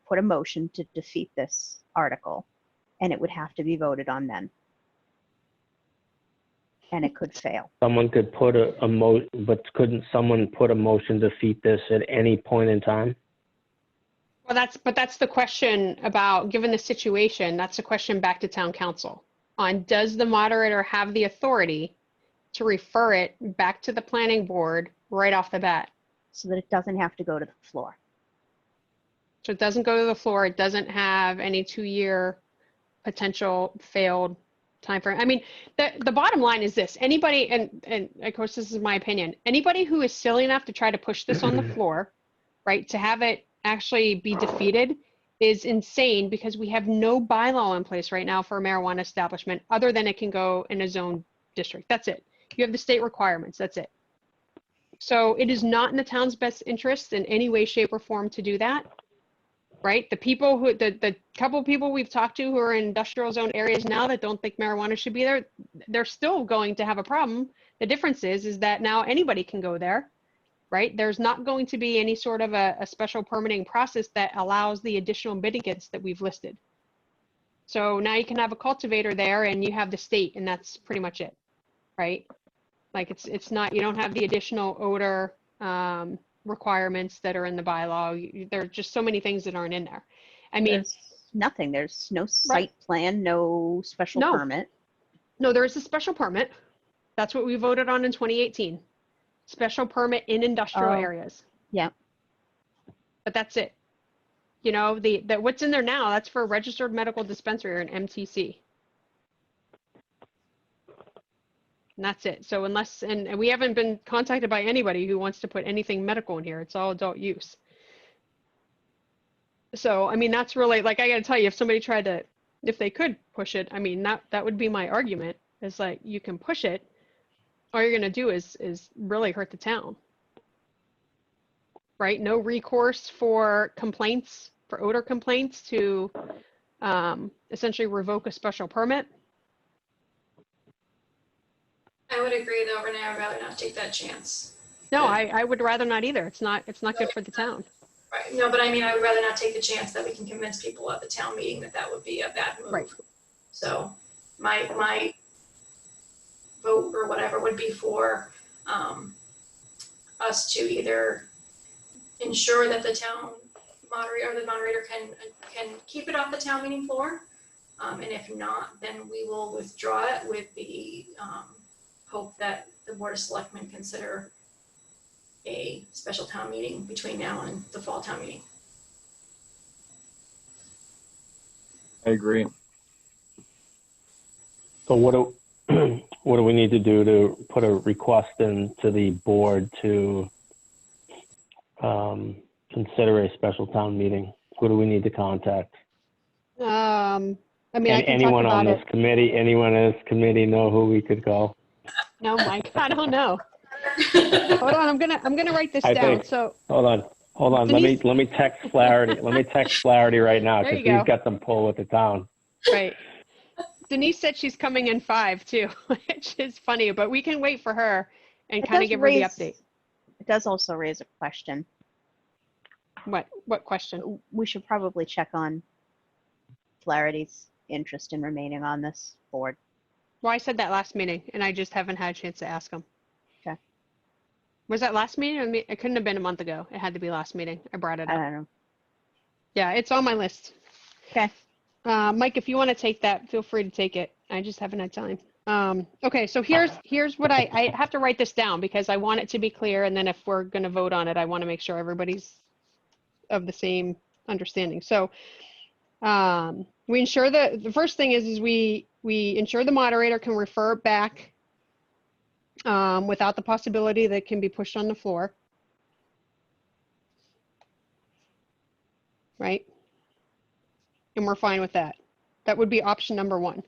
put a motion to defeat this article, and it would have to be voted on then. And it could fail. Someone could put a motion, but couldn't someone put a motion to defeat this at any point in time? Well, that's the question about, given the situation, that's the question back to town council on, does the moderator have the authority to refer it back to the planning board right off the bat? So that it doesn't have to go to the floor. So it doesn't go to the floor. It doesn't have any 2-year potential failed time frame. I mean, the bottom line is this: anybody, and of course this is my opinion, anybody who is silly enough to try to push this on the floor, right, to have it actually be defeated is insane, because we have no bylaw in place right now for a marijuana establishment other than it can go in a zone district. That's it. You have the state requirements. That's it. So it is not in the town's best interest in any way, shape, or form to do that. Right? The people who, the couple of people we've talked to who are in industrial zone areas now that don't think marijuana should be there, they're still going to have a problem. The difference is that now anybody can go there, right? There's not going to be any sort of a special permitting process that allows the additional mitigants that we've listed. So now you can have a cultivator there and you have the state, and that's pretty much it, right? Like it's not, you don't have the additional odor, requirements that are in the bylaw. There are just so many things that aren't in there. I mean, there's nothing. There's no site plan, no special permit. No, there is a special permit. That's what we voted on in 2018. Special permit in industrial areas. Yeah. But that's it. You know, that what's in there now, that's for a registered medical dispensary or an MTC. And that's it. So unless, and we haven't been contacted by anybody who wants to put anything medical in here. It's all adult use. So, I mean, that's really, like, I got to tell you, if somebody tried to, if they could push it, I mean, that would be my argument, is like, you can push it. All you're going to do is really hurt the town. Right? No recourse for complaints, for odor complaints, to essentially revoke a special permit. I would agree though, Renee, I'd rather not take that chance. No, Yeah. I would rather not either. It's not good for the town. Right, no, but I mean, I would rather not take the chance that we can convince people at the town meeting that that would be a bad move. Right. So my vote or whatever would be for us to either ensure that the town moderator or the moderator can keep it off the town meeting floor. And if not, then we will withdraw it with the hope that the Board of Selectmen consider a special town meeting between now and the fall town meeting. I agree. So what do we need to do to put a request into the board to consider a special town meeting? Who do we need to contact? I mean, I can Anyone talk on about this it. committee? Anyone in this committee know who we could call? No, Mike, I don't know. Hold on, I'm gonna write this I down. think- So Hold on. Denise- Let me text Flaherty. Let me text Flaherty right now, There because you he's go. got some pull with the town. right. Denise said she's coming in 5 too, which is funny, but we can wait for her and It kind of does give her the raise- update. It does also raise a question. What question? We should probably check on Flaherty's interest in remaining on this board. Well, I said that last meeting, and I just haven't had a chance to ask him. Okay. Was that last meeting? I mean, it couldn't have been a month ago. It had to be last meeting. I brought it I up. don't know. Yeah, it's on my list. Okay. Mike, if you want to take that, feel free to take it. I just haven't had time. Okay, so here's what I have to write this down because I want it to be clear, and then if we're going to vote on it, I want to make sure everybody's of the same understanding. So we ensure that the first thing is we ensure the moderator can refer back without the possibility that it can be pushed on the floor. Right? And we're fine with that. That would be option number 1.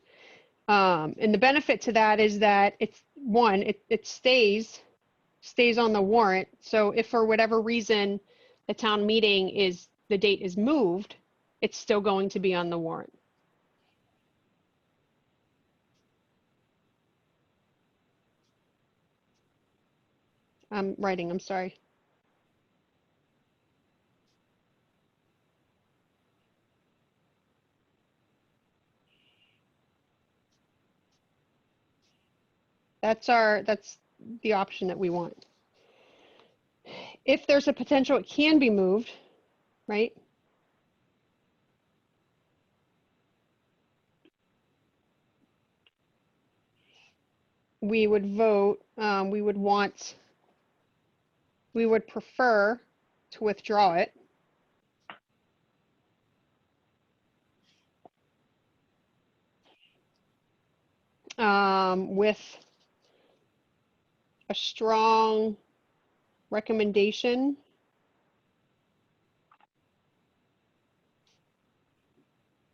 And the benefit to that is that it stays on the warrant. So if for whatever reason the town meeting the date is moved, it's still going to be on the warrant. I'm writing, I'm sorry. That's the option that we want. If there's a potential it can be moved, right? We would vote, we would prefer to withdraw it. With a strong recommendation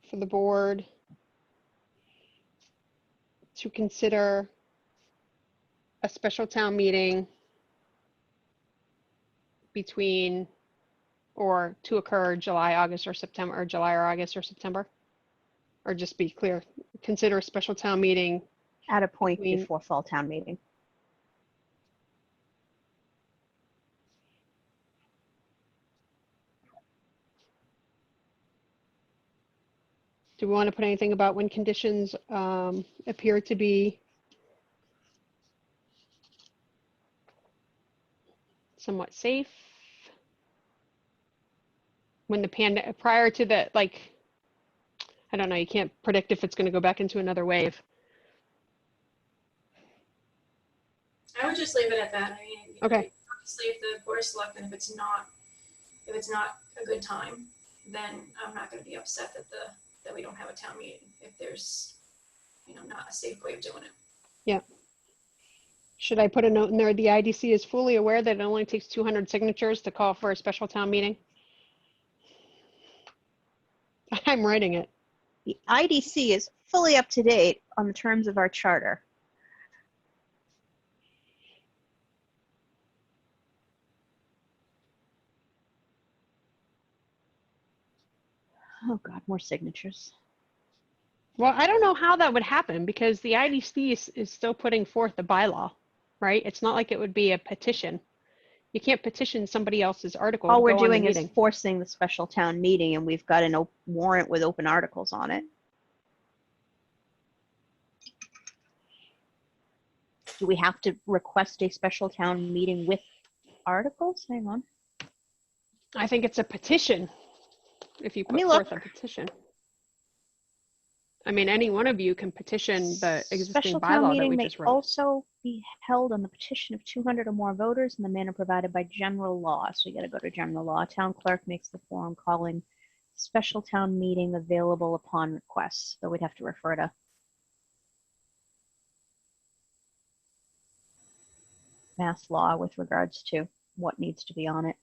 for the board to consider a special town meeting between or to occur July, August, or September, or July or August or September? Or just be clear, consider a special town meeting At a point between- before fall town meeting. Do we want to put anything about when conditions appear to be somewhat safe? When the prior to the, like, I don't know, you can't predict if it's going to go back into another wave. I would just leave it at that. I mean, Okay. obviously if the Board of Selectmen, if it's not a good time, then I'm not gonna be upset that we don't have a town meeting if there's, not a safe way of doing it. Yeah. Should I put a note in there? The IDC is fully aware that it only takes 200 signatures to call for a special town meeting. I'm writing it. The IDC is fully up to date on the terms of our charter. Oh God, more signatures. Well, I don't know how that would happen because the IDC is still putting forth the bylaw, right? It's not like it would be a petition. You can't petition somebody else's article. All to we're go on the doing is meeting. forcing the special town meeting, and we've got a warrant with open articles on it. Do we have to request a special town meeting with articles? Hang on. I think it's a petition if you Let me put look. forth a petition. I mean, any one of you can petition the existing Special town bylaw that meeting we may just wrote. also be held on the petition of 200 or more voters in the manner provided by general law. So you got to go to general law. Town clerk makes the form calling special town meeting available upon request. So we'd have to refer to mass law with regards to what needs to be on it.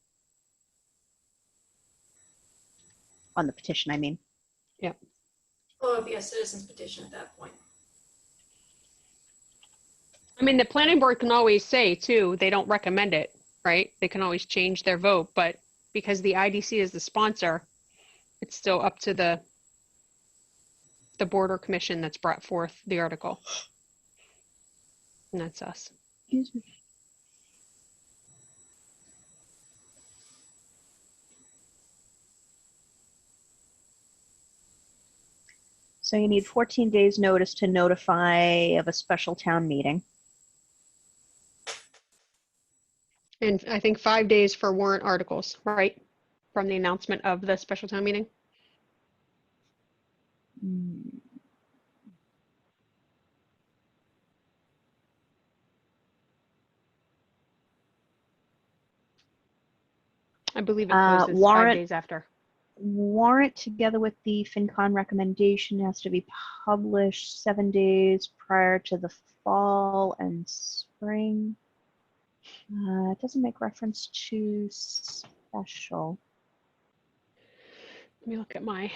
On the petition, I mean. Yeah. Well, it'd be a citizen's petition at that point. I mean, the planning board can always say too, they don't recommend it, right? They can always change their vote, but because the IDC is the sponsor, it's still up to the board or commission that's brought forth the article. And that's us. Excuse me. So you need 14 days notice to notify of a special town meeting. And I think 5 days for warrant articles, right? From the announcement of the special town meeting. I believe it closes 5 warrant- days after. Warrant together with the FinCon recommendation has to be published 7 days prior to the fall and spring. It doesn't make reference to special. Let me look at my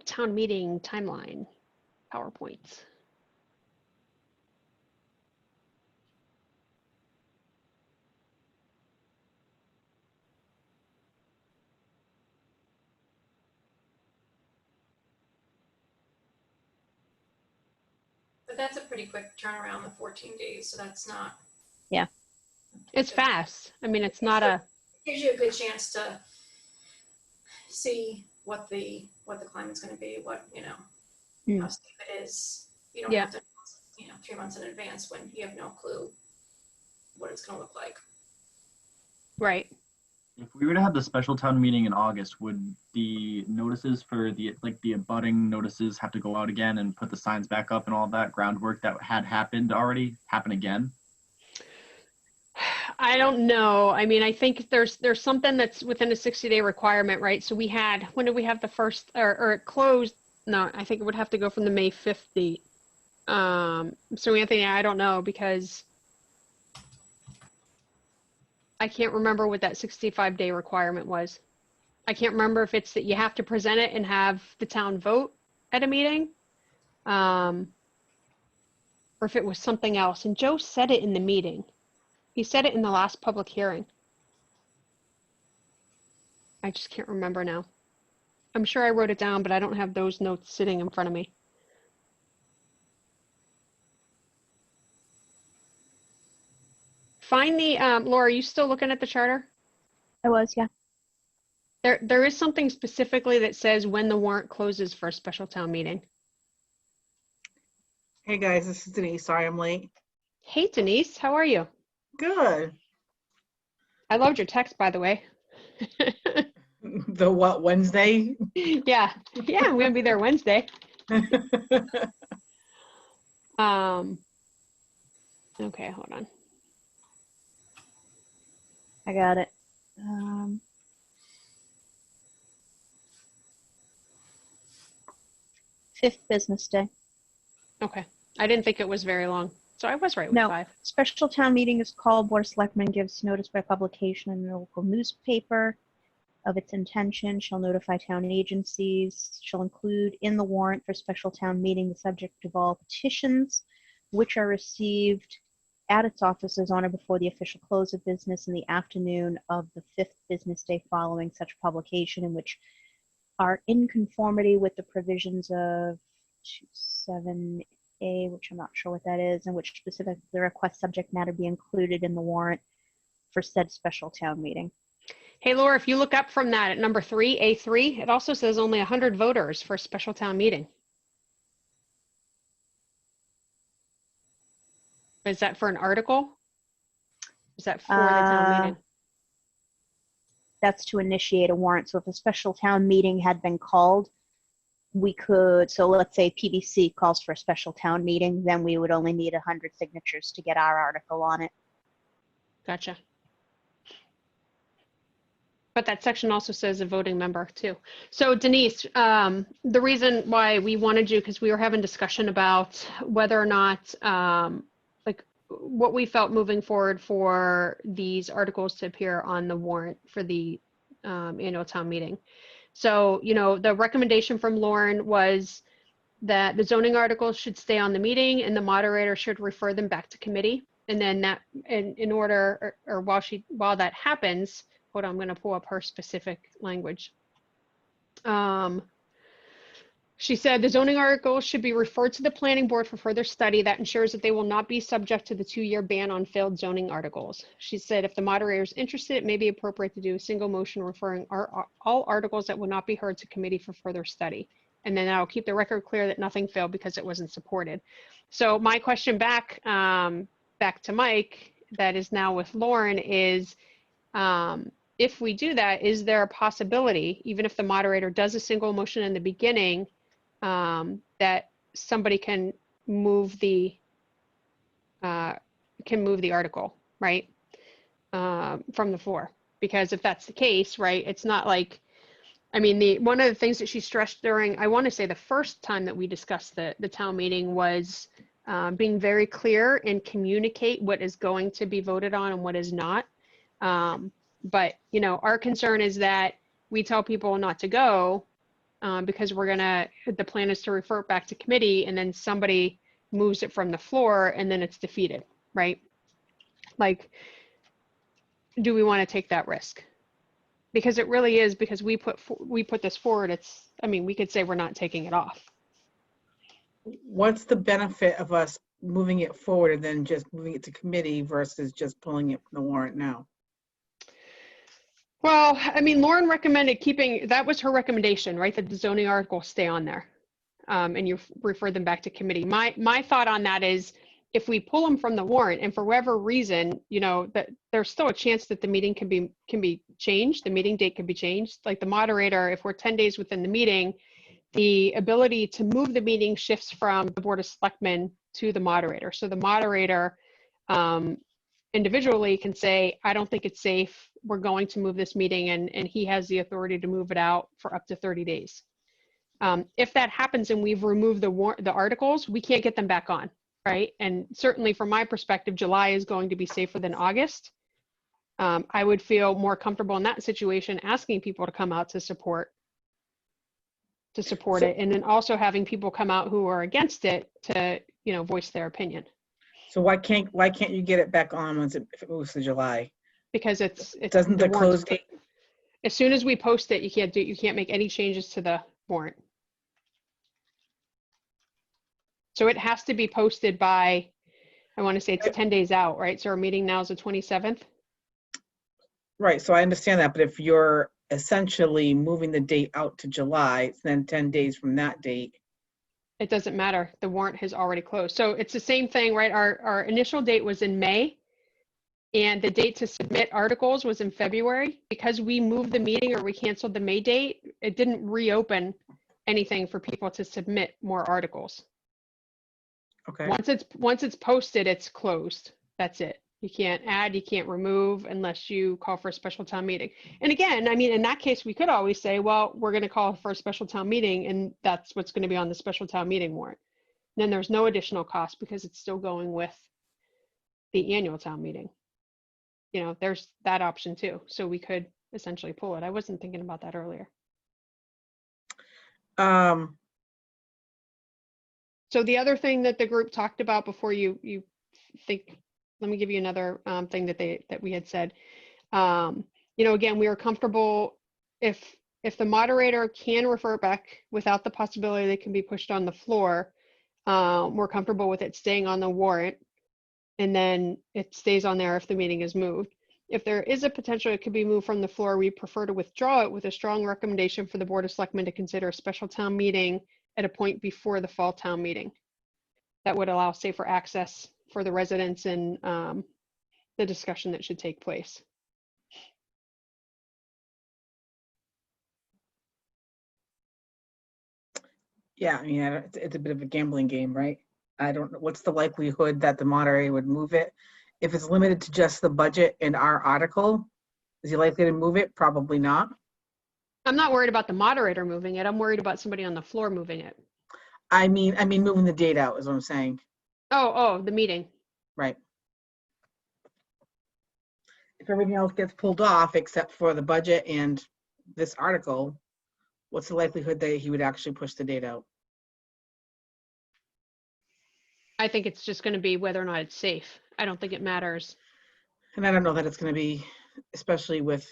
town meeting timeline, PowerPoint. But that's a pretty quick turnaround, the 14 days, so that's not. Yeah. It's fast. I mean, it's not a. Gives you a good chance to see what the climate's going to be, how safe it is. You don't have to, 3 months in advance when you have no clue what it's going to look like. Right. If we were to have the special town meeting in August, would the notices for the abutting notices have to go out again and put the signs back up and all that groundwork that had happened already happen again? I don't know. I mean, I think there's something that's within a 60-day requirement, right? So we had, when did we have the first, or it closed? No, I think it would have to go from the May 5th date. So Anthony, I don't know because I can't remember what that 65-day requirement was. I can't remember if it's that you have to present it and have the town vote at a meeting, or if it was something else. And Joe said it in the meeting. He said it in the last public hearing. I just can't remember now. I'm sure I wrote it down, but I don't have those notes sitting in front of me. Find the, Laura, are you still looking at the charter? I was, yeah. There is something specifically that says when the warrant closes for a special town meeting. Hey guys, this is Denise. Sorry I'm late. Hey, Denise, how are you? Good. I loved your text, by the way. The what, Wednesday? Yeah, I'm gonna be there Wednesday. Okay, hold on. I got it. 5th business day. Okay. I didn't think it was very long. So I was right with No. 5. Special town meeting is called. Board of Selectmen gives notice by publication in the local newspaper of its intention, shall notify town agencies, shall include in the warrant for special town meeting the subject of all petitions which are received at its offices on or before the official close of business in the afternoon of the 5th business day following such publication, and which are in conformity with the provisions of 27A, which I'm not sure what that is, and which specifically request subject matter be included in the warrant for said special town meeting. Hey, Laura, if you look up from that at number 3, A3, it also says only 100 voters for a special town meeting. Is that for an article? Is that for the town meeting? That's to initiate a warrant. So if a special town meeting had been called, we could, so let's say PBC calls for a special town meeting, then we would only need 100 signatures to get our article on it. Gotcha. But that section also says a voting member too. So Denise, the reason why we wanted you, because we were having discussion about whether or not, like what we felt moving forward for these articles to appear on the warrant for the annual town meeting. So, you know, the recommendation from Lauren was that the zoning articles should stay on the meeting and the moderator should refer them back to committee. And then that, in order, or while that happens, hold on, I'm going to pull up her specific language. She said the zoning articles should be referred to the planning board for further study that ensures that they will not be subject to the 2-year ban on failed zoning articles. She said if the moderator is interested, it may be appropriate to do a single motion referring all articles that will not be heard to committee for further study. And then I'll keep the record clear that nothing failed because it wasn't supported. So my question back, back to Mike, that is now with Lauren, is if we do that, is there a possibility, even if the moderator does a single motion in the beginning, that somebody can move the article, right, from the floor? Because if that's the case, right, it's not like, I mean, one of the things that she stressed during, I want to say the first time that we discussed the town meeting was being very clear and communicate what is going to be voted on and what is not. But, you know, our concern is that we tell people not to go because the plan is to refer it back to committee, and then somebody moves it from the floor and then it's defeated, right? Like, do we want to take that risk? Because it really is, because we put this forward, I mean, we could say we're not taking it off. What's the benefit of us moving it forward and then just moving it to committee versus just pulling it from the warrant now? Well, I mean, Lauren recommended that was her recommendation, right? That the zoning articles stay on there and you refer them back to committee. My thought on that is if we pull them from the warrant and for whatever reason, you know, that there's still a chance that the meeting can be changed. The meeting date can be changed. Like the moderator, if we're 10 days within the meeting, the ability to move the meeting shifts from the Board of Selectmen to the moderator. So the moderator individually can say, I don't think it's safe. We're going to move this meeting, and he has the authority to move it out for up to 30 days. If that happens and we've removed the articles, we can't get them back on, right? And certainly from my perspective, July is going to be safer than August. I would feel more comfortable in that situation asking people to come out to support it, and then also having people come out who are against it to, you know, voice their opinion. So why can't you get it back on if it moves to July? Because it's doesn't the close date? As soon as we post it, you can't make any changes to the warrant. So it has to be posted by, I want to say it's 10 days out, right? So our meeting now is the 27th. Right, so I understand that, but if you're essentially moving the date out to July, it's then 10 days from that date. It doesn't matter. The warrant has already closed. So it's the same thing, right? Our initial date was in May, and the date to submit articles was in February. Because we moved the meeting or we canceled the May date, it didn't reopen anything for people to submit more articles. Okay. Once it's posted, it's closed. That's it. You can't add, you can't remove unless you call for a special town meeting. And again, I mean, in that case, we could always say, well, we're going to call for a special town meeting and that's what's going to be on the special town meeting warrant. Then there's no additional cost because it's still going with the annual town meeting. You know, there's that option too. So we could essentially pull it. I wasn't thinking about that earlier. So the other thing that the group talked about before you think, let me give you another thing that we had said. You know, again, we are comfortable if the moderator can refer it back without the possibility that it can be pushed on the floor. We're comfortable with it staying on the warrant, and then it stays on there if the meeting is moved. If there is a potential it could be moved from the floor, we prefer to withdraw it with a strong recommendation for the Board of Selectmen to consider a special town meeting at a point before the fall town meeting. That would allow safer access for the residents and the discussion that should take place. Yeah, I mean, it's a bit of a gambling game, right? I don't know, what's the likelihood that the moderator would move it? If it's limited to just the budget and our article, is he likely to move it? Probably not. I'm not worried about the moderator moving it. I'm worried about somebody on the floor moving it. I mean, moving the date out is what I'm saying. Oh, the meeting. Right. If everything else gets pulled off except for the budget and this article, what's the likelihood that he would actually push the date out? I think it's just going to be whether or not it's safe. I don't think it matters. And I don't know that it's going to be, especially with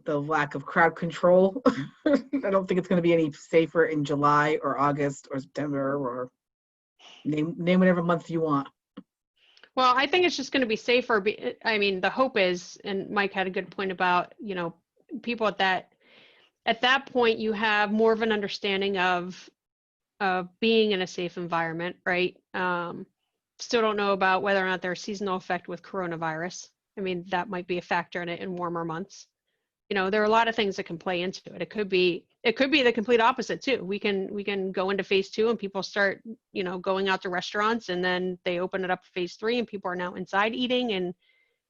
the lack of crowd control. I don't think it's going to be any safer in July or August or September or name whatever month you want. Well, I think it's just going to be safer. I mean, the hope is, and Mike had a good point about, you know, people at that point, you have more of an understanding of being in a safe environment, right? Still don't know about whether or not there's seasonal effect with coronavirus. I mean, that might be a factor in it in warmer months. You know, there are a lot of things that can play into it. It could be the complete opposite too. We can go into phase 2 and people start, you know, going out to restaurants, and then they open it up for phase 3 and people are now inside eating, and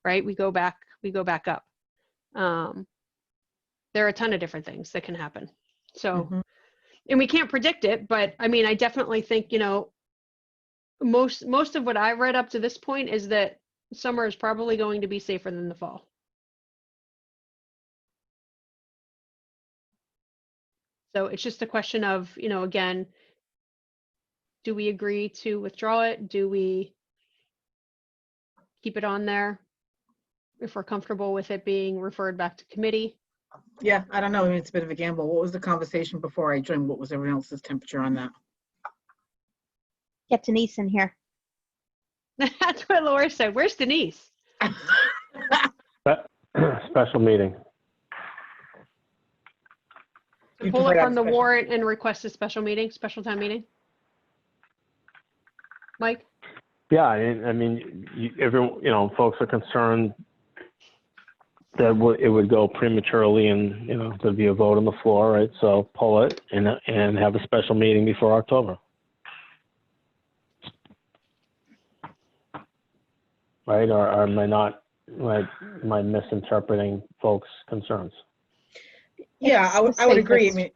right, we go back up. There are a ton of different things that can happen. So, and we can't predict it, but I mean, I definitely think, you know, most of what I've read up to this point is that summer is probably going to be safer than the fall. So it's just a question of, you know, again, do we agree to withdraw it? Do we keep it on there if we're comfortable with it being referred back to committee? Yeah, I don't know. I mean, it's a bit of a gamble. What was the conversation before I joined? What was everyone else's temperature on that? Get Denise in here. That's what Laura said. Where's Denise? Special meeting. You Pull prefer it that from the special- warrant and request a special town meeting? Mike? Yeah, I mean, everyone, you know, folks are concerned that it would go prematurely, and you know, there'd be a vote on the floor, right? So pull it and have a special meeting before October, right? Or am I misinterpreting folks' concerns? Yeah, It's the I would agree. I safest. mean,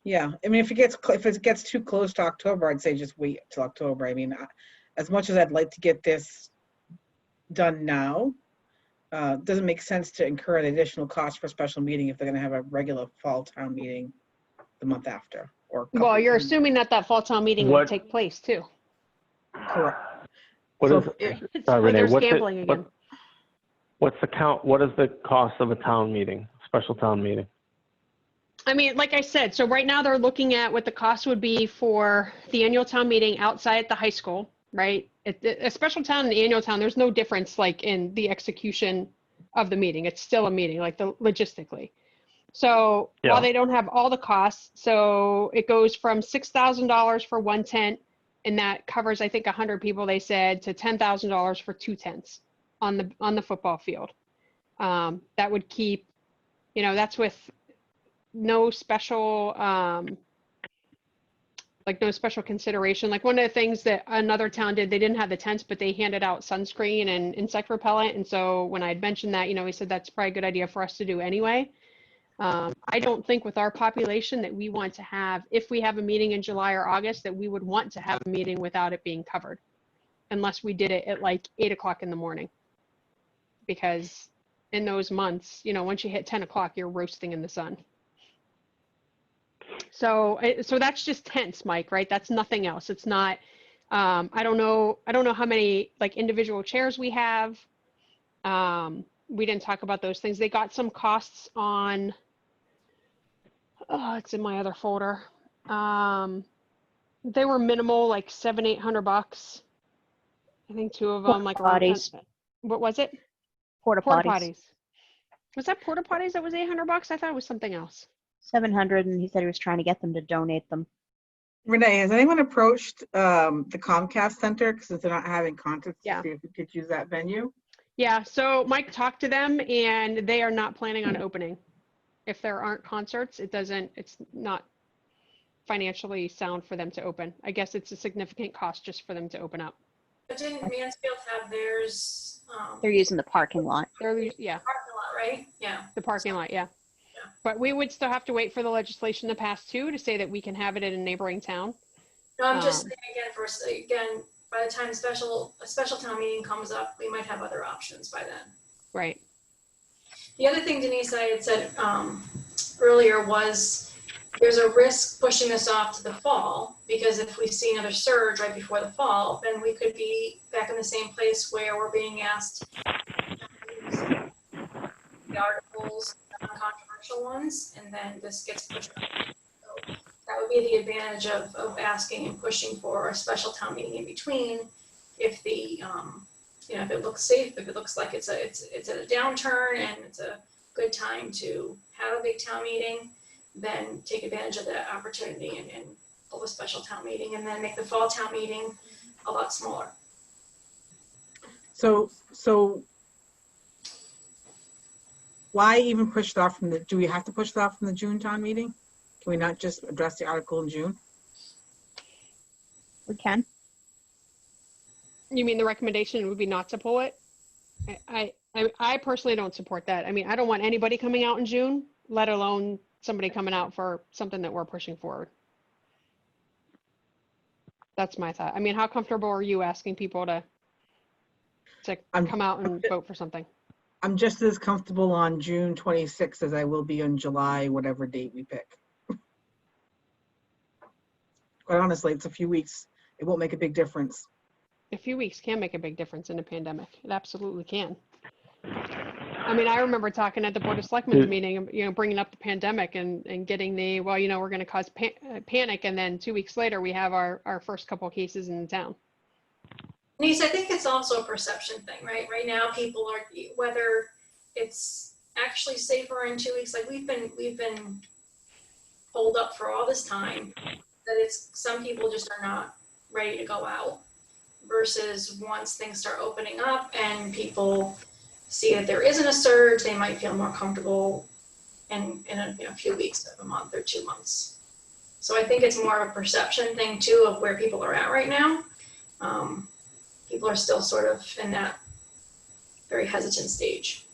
yeah, I mean, if it gets too close to October, I'd say just wait till October. I mean, as much as I'd like to get this done now, doesn't make sense to incur an additional cost for a special meeting if they're going to have a regular fall town meeting the month after. Well, you're assuming that fall town meeting will What- take place too. Correct. What So is? It's Sorry, like Renee, there's what's it- gambling again. What's the count? What is the cost of a town meeting, special town meeting? I mean, like I said, so right now they're looking at what the cost would be for the annual town meeting outside the high school, right? A special town and the annual town, there's no difference like in the execution of the meeting. It's still a meeting, like logistically. So Yeah. while they don't have all the costs, so it goes from $6,000 for one tent, and that covers, I think, 100 people, they said, to $10,000 for 2 tents on the football field. That would keep, you know, that's with no special Like no special consideration. Like one of the things that another town did, they didn't have the tents, but they handed out sunscreen and insect repellent. And so when I had mentioned that, he said that's probably a good idea for us to do anyway. I don't think with our population that we want to have, if we have a meeting in July or August, that we would want to have a meeting without it being covered, unless we did it at like 8 o'clock in the morning. Because in those months, once you hit 10 o'clock, you're roasting in the sun. So that's just tents, Mike, right? That's nothing else. It's not, I don't know how many like individual chairs we have. We didn't talk about those things. They got some costs on, it's in my other folder. They were minimal, like $700-800. I think 2 of them, like around, what was it? Porta potties. Was that porta potties that was $800? I thought it was something else. 700, and he said he was trying to get them to donate them. Renee, has anyone approached the Comcast Center since they're not having concerts to see if we could use that venue? Yeah, so Mike talked to them and they are not planning on opening. If there aren't concerts, it's not financially sound for them to open. I guess it's a significant cost just for them to open up. But didn't Mansfield have theirs? They're using the parking lot. Yeah. Parking lot, right? Yeah. The parking lot, yeah. But we would still have to wait for the legislation to pass too, to say that we can have it in a neighboring town. No, I'm just saying again, by the time a special town meeting comes up, we might have other options by then. Right. The other thing Denise I had said earlier was there's a risk pushing this off to the fall, because if we see another surge right before the fall, then we could be back in the same place where we're being asked to use the articles, non-controversial ones, and then this gets pushed up. So that would be the advantage of asking and pushing for a special town meeting in between. If the if it looks safe, if it looks like it's at a downturn and it's a good time to have a big town meeting, then take advantage of that opportunity and hold a special town meeting, and then make the fall town meeting a lot smaller. So why even push it off from do we have to push it off from the June town meeting? Can we not just address the article in June? We can. You mean the recommendation would be not to pull it? I personally don't support that. I mean, I don't want anybody coming out in June, let alone somebody coming out for something that we're pushing forward. That's my thought. I mean, how comfortable are you asking people to come out and vote for something? I'm just as comfortable on June 26th as I will be on July, whatever date we pick. Quite honestly, it's a few weeks. It won't make a big difference. A few weeks can make a big difference in a pandemic. It absolutely can. I mean, I remember talking at the Board of Selectmen's meeting, bringing up the pandemic and getting the, we're going to cause panic. And then 2 weeks later, we have our first couple of cases in the town. Denise, I think it's also a perception thing, right? Right now, people are, whether it's actually safer in 2 weeks, like we've been holed up for all this time, that some people just are not ready to go out, versus once things start opening up and people see that there isn't a surge, they might feel more comfortable in a few weeks, of a month or 2 months. So I think it's more of a perception thing too of where people are at right now. People are still sort of in that very hesitant stage.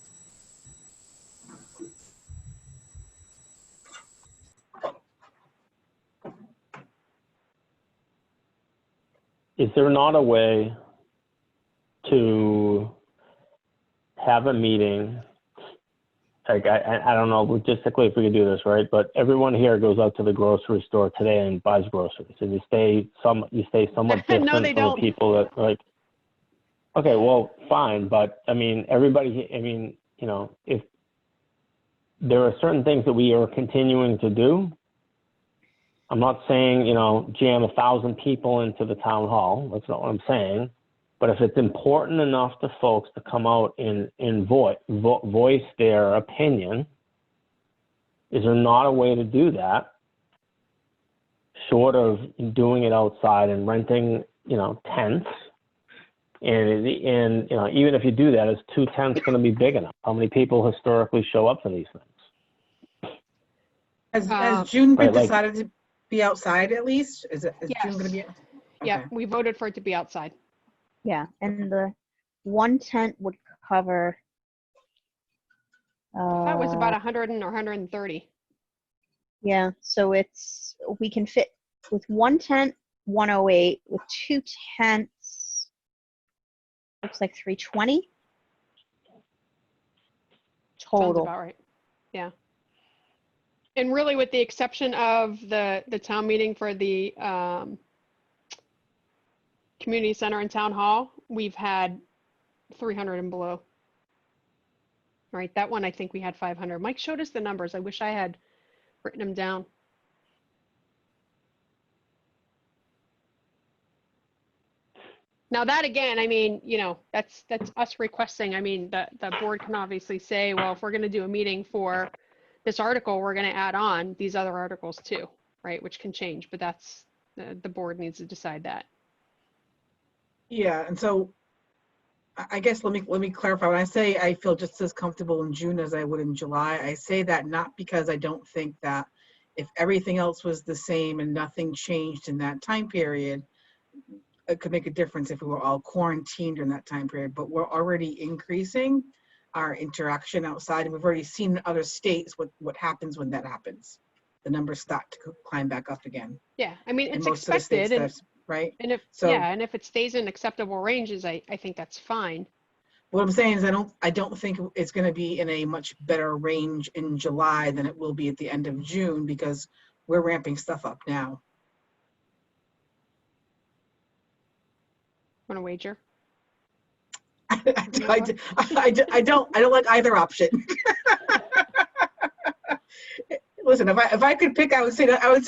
Is there not a way to have a meeting? Like I don't know logistically if we could do this, right? But everyone here goes out to the grocery store today and buys groceries, and you stay somewhat distant No, they from don't. the people that like. Okay, well, fine, but I mean, everybody. I mean, if there are certain things that we are continuing to do. I'm not saying, jam 1,000 people into the town hall. That's not what I'm saying. But if it's important enough to folks to come out and voice their opinion, is there not a way to do that, short of doing it outside and renting, tents? And even if you do that, is 2 tents going to be big enough? How many people historically show up for these things? Has June been decided to be outside at least? Is June gonna be? Yeah, Okay. we voted for it to be outside. Yeah, and the one tent would cover. That was about 100 or 130. Yeah, so we can fit with one tent, 108, with two tents, looks like 320 Sounds total. about right. Yeah. And really, with the exception of the town meeting for the community center and town hall, we've had 300 and below. All right, that one I think we had 500. Mike showed us the numbers. I wish I had written them down. Now that again, I mean, you know, that's us requesting. I mean, the board can obviously say, well, if we're going to do a meeting for this article, we're going to add on these other articles too, right? Which can change, but that's the board needs to decide that. Yeah, and so I guess let me clarify. When I say I feel just as comfortable in June as I would in July, I say that not because I don't think that if everything else was the same and nothing changed in that time period, it could make a difference if we were all quarantined during that time period. But we're already increasing our interaction outside, and we've already seen in other states what happens when that happens. The numbers start to climb back up again. Yeah, I mean, In it's most of the states, expected, that's right. and if So yeah, and if it stays in acceptable ranges, I think that's fine. what I'm saying is I don't think it's going to be in a much better range in July than it will be at the end of June, because we're ramping stuff up now. Want to wager? I don't like either option. Listen, if I could pick, I would say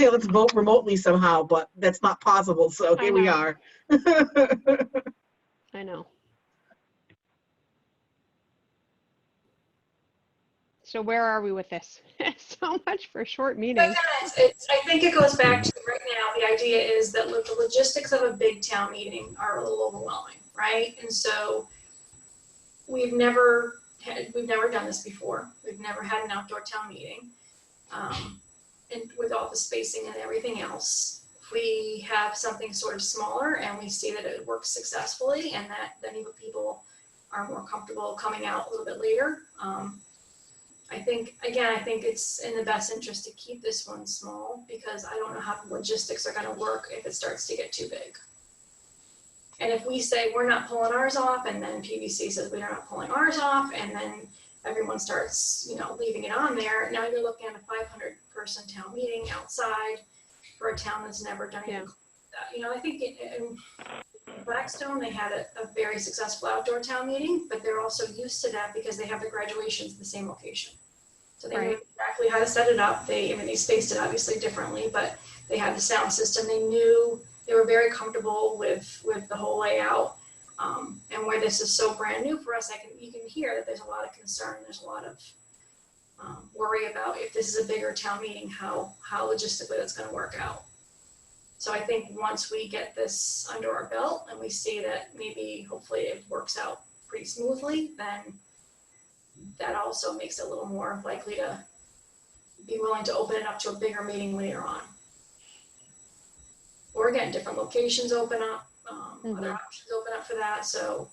let's vote remotely somehow, but that's not possible. So I here we know. are. I know. So where are we with this? So much for a short meeting. I think it goes back to right now, the idea is that the logistics of a big town meeting are a little overwhelming, right? And so we've never done this before. We've never had an outdoor town meeting. And with all the spacing and everything else, if we have something sort of smaller and we see that it works successfully and that then people are more comfortable coming out a little bit later, I think it's in the best interest to keep this one small, because I don't know how the logistics are going to work if it starts to get too big. And if we say we're not pulling ours off, and then PVC says we're not pulling ours off, and then everyone starts, leaving it on there, now you're looking at a 500-person town meeting outside for a town that's never done anything like that. I think in Blackstone, they had a very successful outdoor town meeting, but they're also used to that because they have the graduations in the same location. So they knew exactly how to set it up. They spaced it obviously differently, but they had the sound system. They were very comfortable with the whole layout. And where this is so brand new for us, you can hear that there's a lot of concern. There's a lot of worry about if this is a bigger town meeting, how logistically that's going to work out. So I think once we get this under our belt and we see that maybe hopefully it works out pretty smoothly, then that also makes it a little more likely to be willing to open it up to a bigger meeting later on. Or again, different locations open up, other options open up for that. So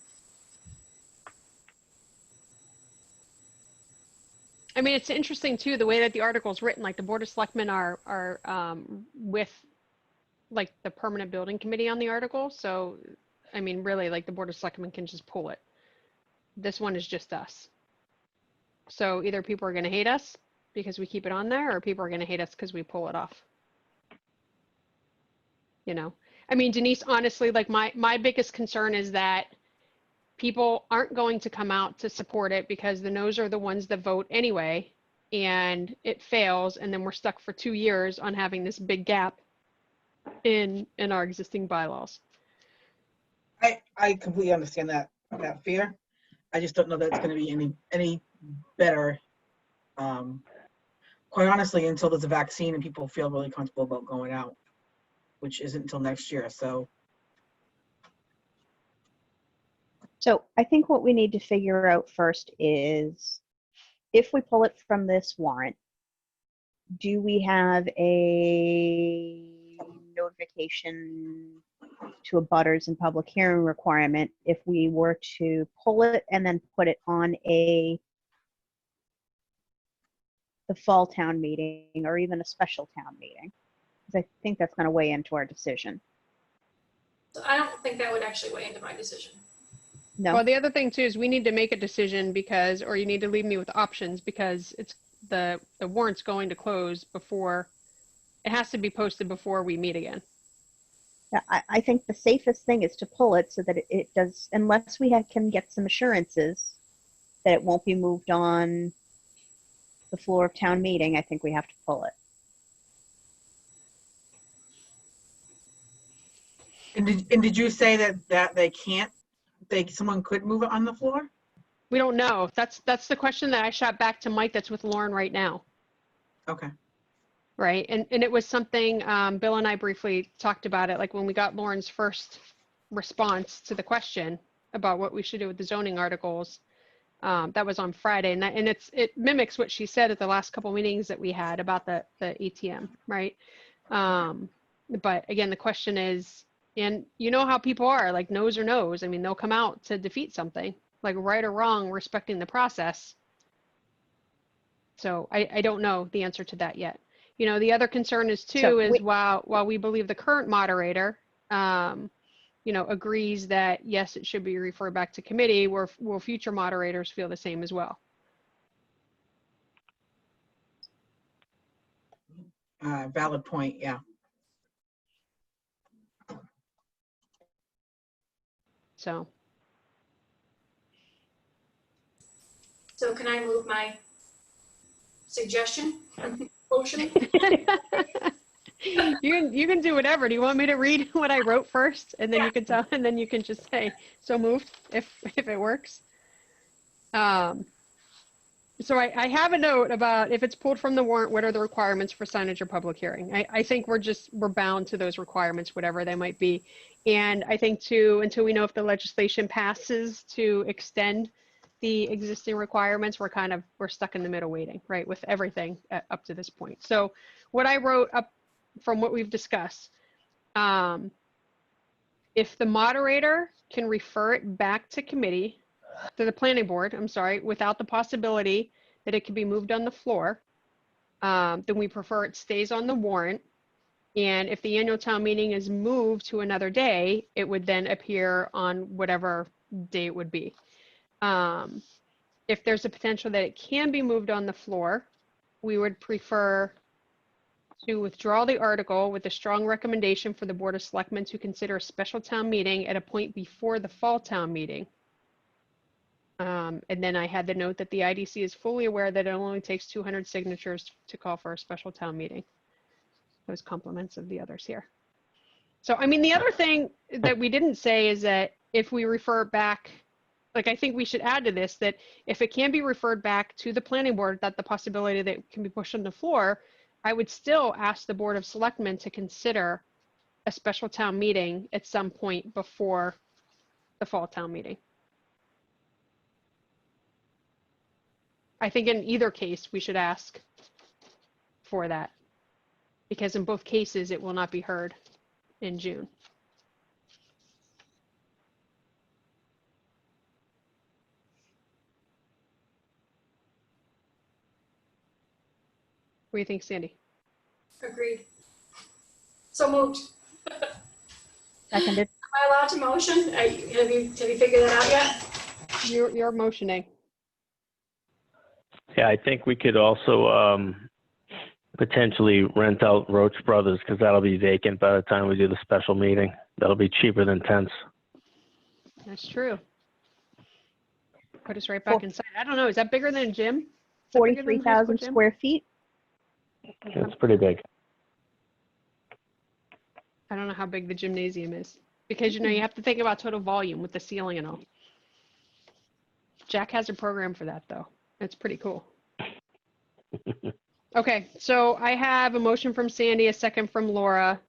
I mean, it's interesting too, the way that the article is written, like the Board of Selectmen are with like the permanent building committee on the article. So, I mean, really like the Board of Selectmen can just pull it. This one is just us. So either people are going to hate us because we keep it on there, or people are going to hate us because we pull it off. I mean, Denise, honestly, like my biggest concern is that people aren't going to come out to support it because the no's are the ones that vote anyway, and it fails, and then we're stuck for 2 years on having this big gap in our existing bylaws. I completely understand that fear. I just don't know that it's going to be any better. Quite honestly, until there's a vaccine and people feel really comfortable about going out, which isn't until next year. So I think what we need to figure out first is if we pull it from this warrant, do we have a notification to abutters and public hearing requirement if we were to pull it and then put it on the fall town meeting or even a special town meeting? Because I think that's going to weigh into our decision. So I don't think that would actually weigh into my decision. No. Well, the other thing too is we need to make a decision because, or you need to leave me with options because it's the warrant's going to close before, it has to be posted before we meet again. Yeah, I think the safest thing is to pull it so that it does, unless we can get some assurances that it won't be moved on the floor of town meeting. I think we have to pull it. And did you say that they can't, someone could move it on the floor? We don't know. That's the question that I shot back to Mike that's with Lauren right now. Okay. Right. And it was something, Bill and I briefly talked about it, like when we got Lauren's first response to the question about what we should do with the zoning articles. That was on Friday, and it mimics what she said at the last couple meetings that we had about the ATM, right? But again, the question is, and you know how people are, like no's or no's. I mean, they'll come out to defeat something, like right or wrong, respecting the process. So I don't know the answer to that yet. You know, the other concern is too, is while we believe the current moderator, you know, agrees that yes, it should be referred back to committee, will future moderators feel the same as well? Valid point, yeah. So can I move my suggestion, motion? you can do whatever. Do you want me to read what I wrote first, and then you can tell, and then you can just say so moved if it works. So I have a note about if it's pulled from the warrant, what are the requirements for signage or public hearing? I think we're bound to those requirements, whatever they might be. And I think too, until we know if the legislation passes to extend the existing requirements, we're stuck in the middle waiting, right, with everything up to this point. So what I wrote up from what we've discussed, if the moderator can refer it back to committee, to the planning board, I'm sorry, without the possibility that it can be moved on the floor, then we prefer it stays on the warrant. And if the annual town meeting is moved to another day, it would then appear on whatever day it would be. If there's a potential that it can be moved on the floor, we would prefer to withdraw the article with a strong recommendation for the Board of Selectmen to consider a special town meeting at a point before the fall town meeting. And then I had the note that the IDC is fully aware that it only takes 200 signatures to call for a special town meeting. Those compliments of the others here. So, I mean, the other thing that we didn't say is that if we refer back, like, I think we should add to this, that if it can be referred back to the planning board, that the possibility that it can be pushed on the floor, I would still ask the Board of Selectmen to consider a special town meeting at some point before the fall town meeting. I think in either case, we should ask for that, because in both cases, it will not be heard in June. What do you think, Sandy? Agreed. So moved. Seconded. Am I allowed to motion? Have you figured that out yet? You're motioning. Yeah, I think we could also potentially rent out Roach Brothers, because that'll be vacant by the time we do the special meeting. That'll be cheaper than tents. That's true. Put us right back inside. I don't know. Is that bigger than a gym? Is that bigger than a high school 43,000 gym? square feet. It's pretty big. I don't know how big the gymnasium is, because, you know, you have to think about total volume with the ceiling and all. Jack has a program for that, though. It's pretty cool. Okay, so I have a motion from Sandy, a second from Laura.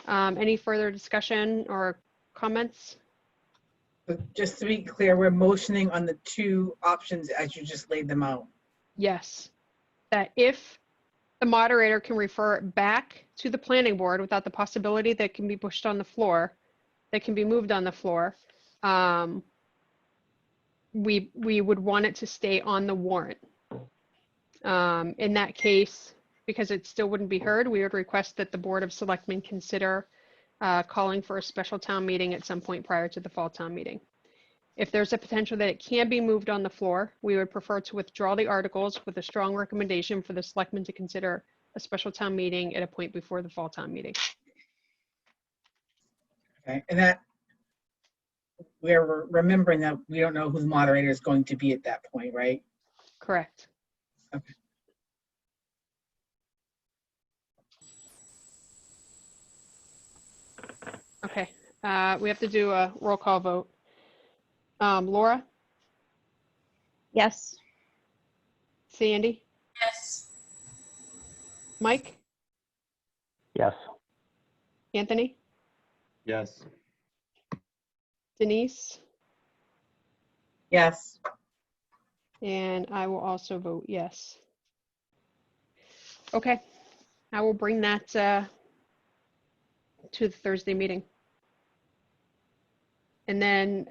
Any further discussion or comments? But just to be clear, we're motioning on the two options as you just laid them out. Yes. That if the moderator can refer it back to the planning board without the possibility that it can be pushed on the floor, that can be moved on the floor, we would want it to stay on the warrant. In that case, because it still wouldn't be heard, we would request that the Board of Selectmen consider calling for a special town meeting at some point prior to the fall town meeting. If there's a potential that it can be moved on the floor, we would prefer to withdraw the articles with a strong recommendation for the Selectmen to consider a special town meeting at a point before the fall town meeting. Okay, and that we're remembering that we don't know who the moderator is going to be at that point, right? Correct. Okay. Okay, we have to do a roll call vote. Laura, Yes. Sandy, Yes. Mike, Yes. Anthony, Yes. Denise, Yes. and I will also vote yes. Okay, I will bring that to the Thursday meeting. And then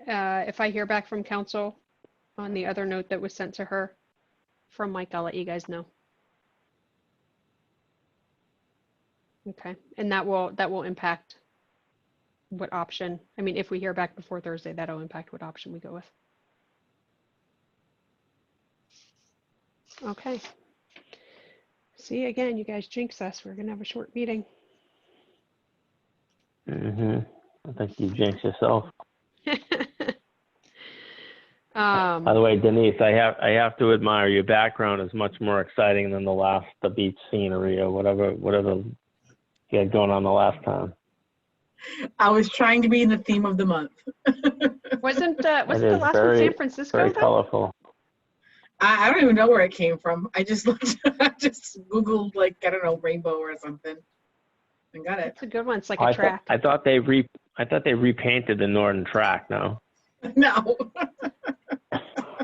if I hear back from council on the other note that was sent to her from Mike, I'll let you guys know. Okay, and that will impact what option. I mean, if we hear back before Thursday, that'll impact what option we go with. Okay. See, again, you guys jinx us. We're gonna have a short meeting. I think you jinxed yourself. By the way, Denise, I have to admire your background is much more exciting than the beach scenery or whatever you had going on the last time. I was trying to be in the theme of the month. wasn't the last one very, San Francisco? very Though? colorful. I don't even know where it came from. I just looked, I just Googled, like, I don't know, rainbow or something, and got it. It's a good one. It's like a track. I thought they repainted the northern track. No. No.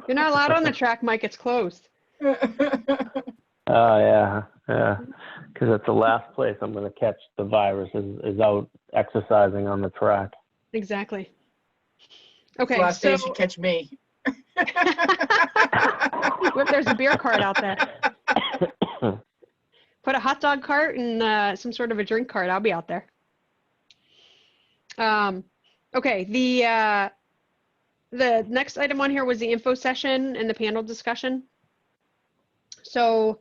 You're not allowed on the track, Mike. It's closed. Oh yeah. Because it's the last place I'm going to catch the virus is out exercising on the track. Exactly. Okay, Last so day should catch me. what if there's a beer cart out there? Put a hot dog cart and some sort of a drink cart. I'll be out there. Okay, the next item on here was the info session and the panel discussion. So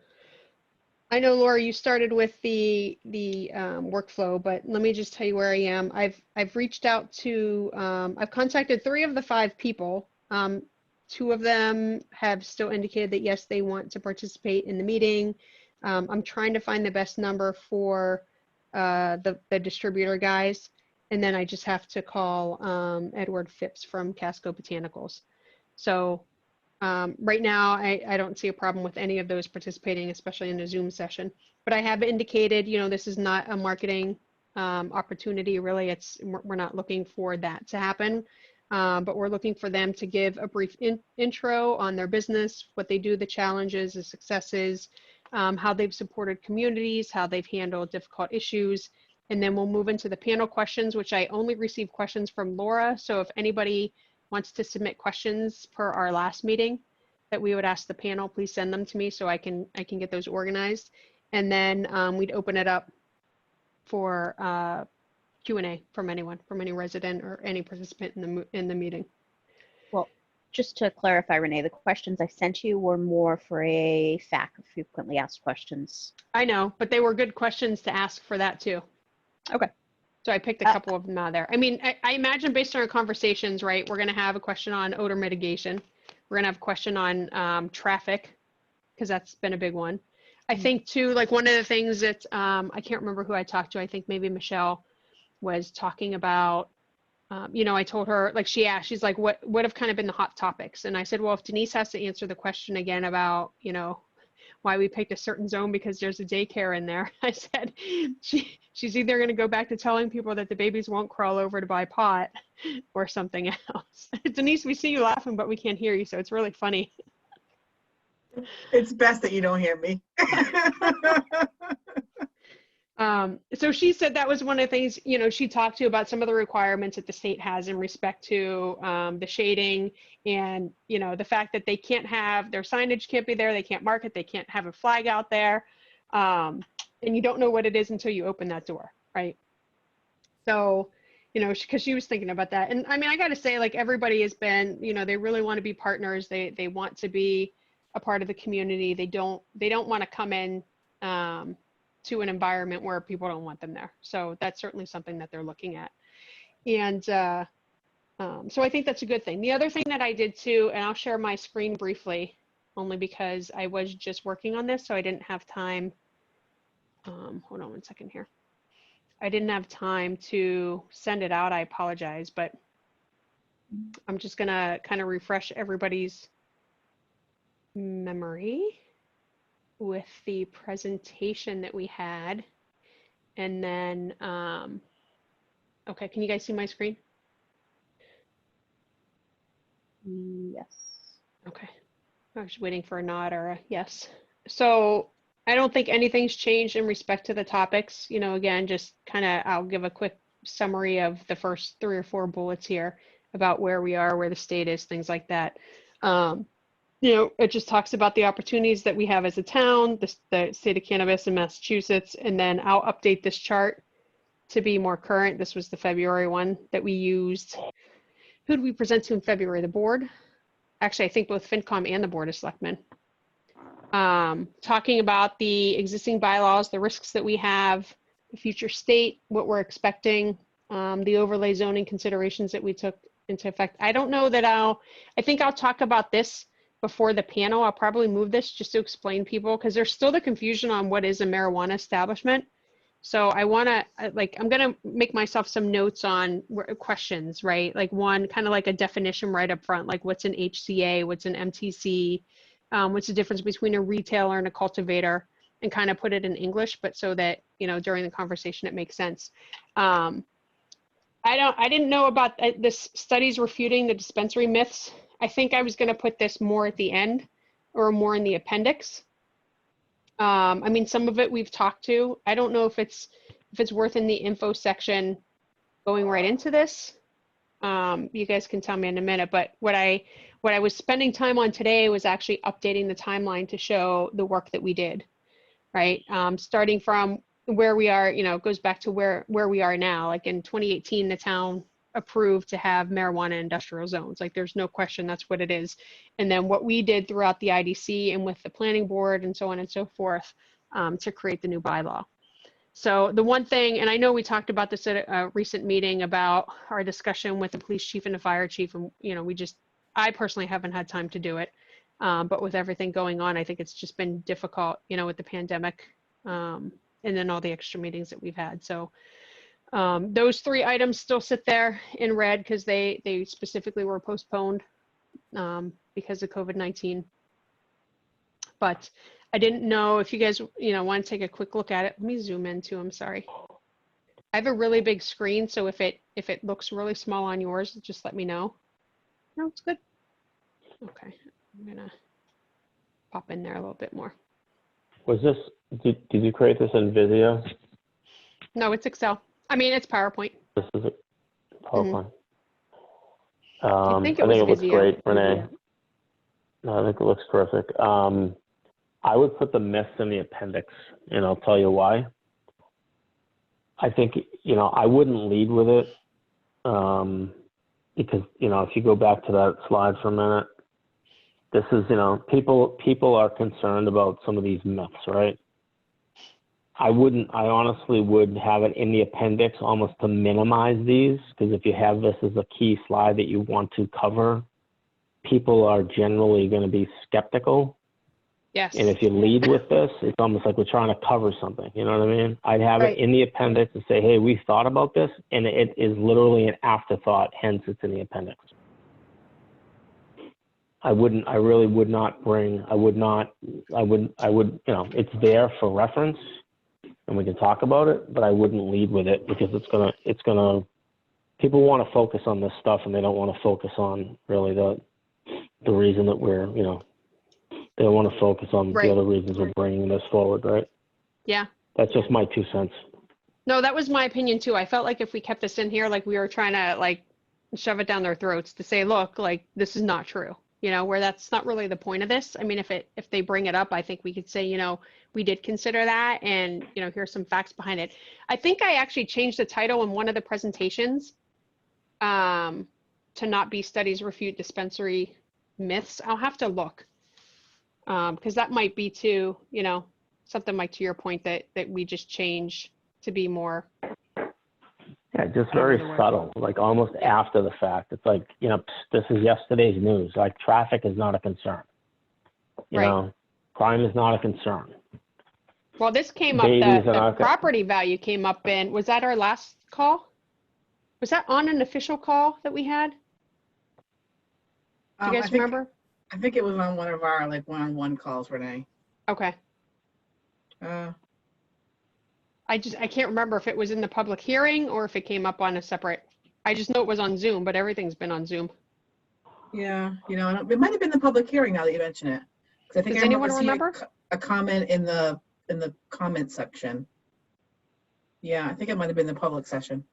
I know, Laura, you started with the workflow, but let me just tell you where I am. I've reached out to, I've contacted 3 of the 5 people. 2 of them have still indicated that yes, they want to participate in the meeting. I'm trying to find the best number for the distributor guys. And then I just have to call Edward Phipps from Casco Botanicals. So right now, I don't see a problem with any of those participating, especially in a Zoom session. But I have indicated, this is not a marketing opportunity, really. We're not looking for that to happen. But we're looking for them to give a brief intro on their business, what they do, the challenges, the successes, how they've supported communities, how they've handled difficult issues. And then we'll move into the panel questions, which I only received questions from Laura. So if anybody wants to submit questions per our last meeting that we would ask the panel, please send them to me so I can get those organized. And then we'd open it up for Q&A from anyone, from any resident or any participant in the meeting. Well, just to clarify, Renee, the questions I sent you were more for a FAQ, frequently asked questions. I know, but they were good questions to ask for that too. Okay. So I picked a couple of them out of there. I mean, I imagine based on our conversations, right, we're going to have a question on odor mitigation. We're going to have a question on traffic, because that's been a big one. I think too, like one of the things that I can't remember who I talked to. I think maybe Michelle was talking about, I told her, like she asked, she's like, what have kind of been the hot topics? And I said, well, if Denise has to answer the question again about, why we picked a certain zone because there's a daycare in there. I said, she's either going to go back to telling people that the babies won't crawl over to buy pot or something else. Denise, we see you laughing, but we can't hear you. So it's really funny. It's best that you don't hear me. So she said that was one of the things, you know, she talked to about some of the requirements that the state has in respect to the shading and, you know, the fact that they can't have, their signage can't be there, they can't mark it, they can't have a flag out there. And you don't know what it is until you open that door, right? So, you know, because she was thinking about that. And I mean, I got to say, like, everybody has been, you know, they really want to be partners. They want to be a part of the community. They don't want to come in to an environment where people don't want them there. So that's certainly something that they're looking at. And so I think that's a good thing. The other thing that I did too, and I'll share my screen briefly, only because I was just working on this, so I didn't have time. Hold on one second here. I didn't have time to send it out. I apologize, but I'm just gonna kind of refresh everybody's memory with the presentation that we had. And then, okay, can you guys see my screen? Yes. Okay, I was waiting for a nod or a yes. So I don't think anything's changed in respect to the topics. You know, again, just kind of, I'll give a quick summary of the first 3 or 4 bullets here about where we are, where the state is, things like that. You know, it just talks about the opportunities that we have as a town, the state of cannabis in Massachusetts, and then I'll update this chart to be more current. This was the February one that we used. Who did we present to in February? The board? Actually, I think both FinCom and the Board of Selectmen. Talking about the existing bylaws, the risks that we have, the future state, what we're expecting, the overlay zoning considerations that we took into effect. I don't know that I think I'll talk about this before the panel. I'll probably move this just to explain people, because there's still the confusion on what is a marijuana establishment. So I want to, like, I'm going to make myself some notes on questions, right? Like one, kind of like a definition right up front, like what's an HCA, what's an MTC, what's the difference between a retailer and a cultivator, and kind of put it in English, but so that, you know, during the conversation, it makes sense. I didn't know about this studies refuting the dispensary myths. I think I was going to put this more at the end or more in the appendix. I mean, some of it we've talked to. I don't know if it's worth in the info section going right into this. You guys can tell me in a minute, but what I was spending time on today was actually updating the timeline to show the work that we did, right? Starting from where we are, you know, it goes back to where we are now. Like in 2018, the town approved to have marijuana industrial zones. Like there's no question that's what it is. And then what we did throughout the IDC and with the planning board and so on and so forth to create the new bylaw. So the one thing, and I know we talked about this at a recent meeting about our discussion with the police chief and the fire chief, and you know, I personally haven't had time to do it, but with everything going on, I think it's just been difficult, you know, with the pandemic, and then all the extra meetings that we've had. So those 3 items still sit there in red because they specifically were postponed because of COVID-19. But I didn't know if you guys, you know, want to take a quick look at it. Let me zoom in too. I'm sorry. I have a really big screen, so if it looks really small on yours, just let me know. No, it's good. Okay, I'm gonna pop in there a little bit more. Was this, did you create this in Visio? No, it's Excel. I mean, it's PowerPoint. This is a PowerPoint. I think it looks Visio. great, Renee. No, I think it looks terrific. I would put the myths in the appendix, and I'll tell you why. I think, you know, I wouldn't lead with it because, you know, if you go back to that slide for a minute, this is, you know, people are concerned about some of these myths, right? I honestly would have it in the appendix almost to minimize these, because if you have this as a key slide that you want to cover, people are generally going to be skeptical. Yes. And if you lead with this, it's almost like we're trying to cover something. You know what I mean? I'd have it in the appendix and say, hey, we thought about this, and it is literally an afterthought, hence it's in the appendix. I really would not bring, you know, it's there for reference and we can talk about it, but I wouldn't lead with it because it's gonna, people want to focus on this stuff and they don't want to focus on really the reason that we're, you know, They want to focus on Right. the other reasons of bringing this forward, right? Yeah. That's just my 2 cents. No, that was my opinion too. I felt like if we kept this in here, like we were trying to like shove it down their throats to say, look, like this is not true, you know, where that's not really the point of this. I mean, if they bring it up, I think we could say, you know, we did consider that and, you know, here's some facts behind it. I think I actually changed the title in one of the presentations to not be studies refute dispensary myths. I'll have to look because that might be too, you know, something like to your point that we just change to be more. Yeah, just very subtle, like almost after the fact. It's like, you know, this is yesterday's news. Like traffic is not a concern. You Right. know, crime is not a concern. Well, this came up, the property value came up in, was that our last call? Was that on an official call that we had? Do you guys remember? I think it was on one of our like one-on-one calls, Renee. Okay. I can't remember if it was in the public hearing or if it came up on a separate, I just know it was on Zoom, but everything's been on Zoom. Yeah, you know, it might have been the public hearing now that you mention it. 'Cause I think Does anyone remember? A comment in the comment section. Yeah, I think it might have been the public session.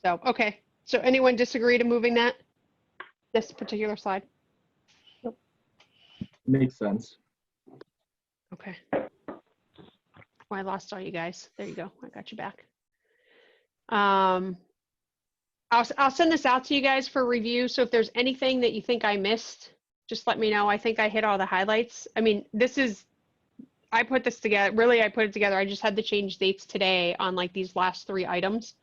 So, okay. So anyone disagree to moving that? This particular slide? Nope. Makes sense. Okay. Well, I lost all you guys. There you go. I got you back. I'll send this out to you guys for review. So if there's anything that you think I missed, just let me know. I think I hit all the highlights. I mean, I put this together. Really, I put it together. I just had to change dates today on like these last 3 items.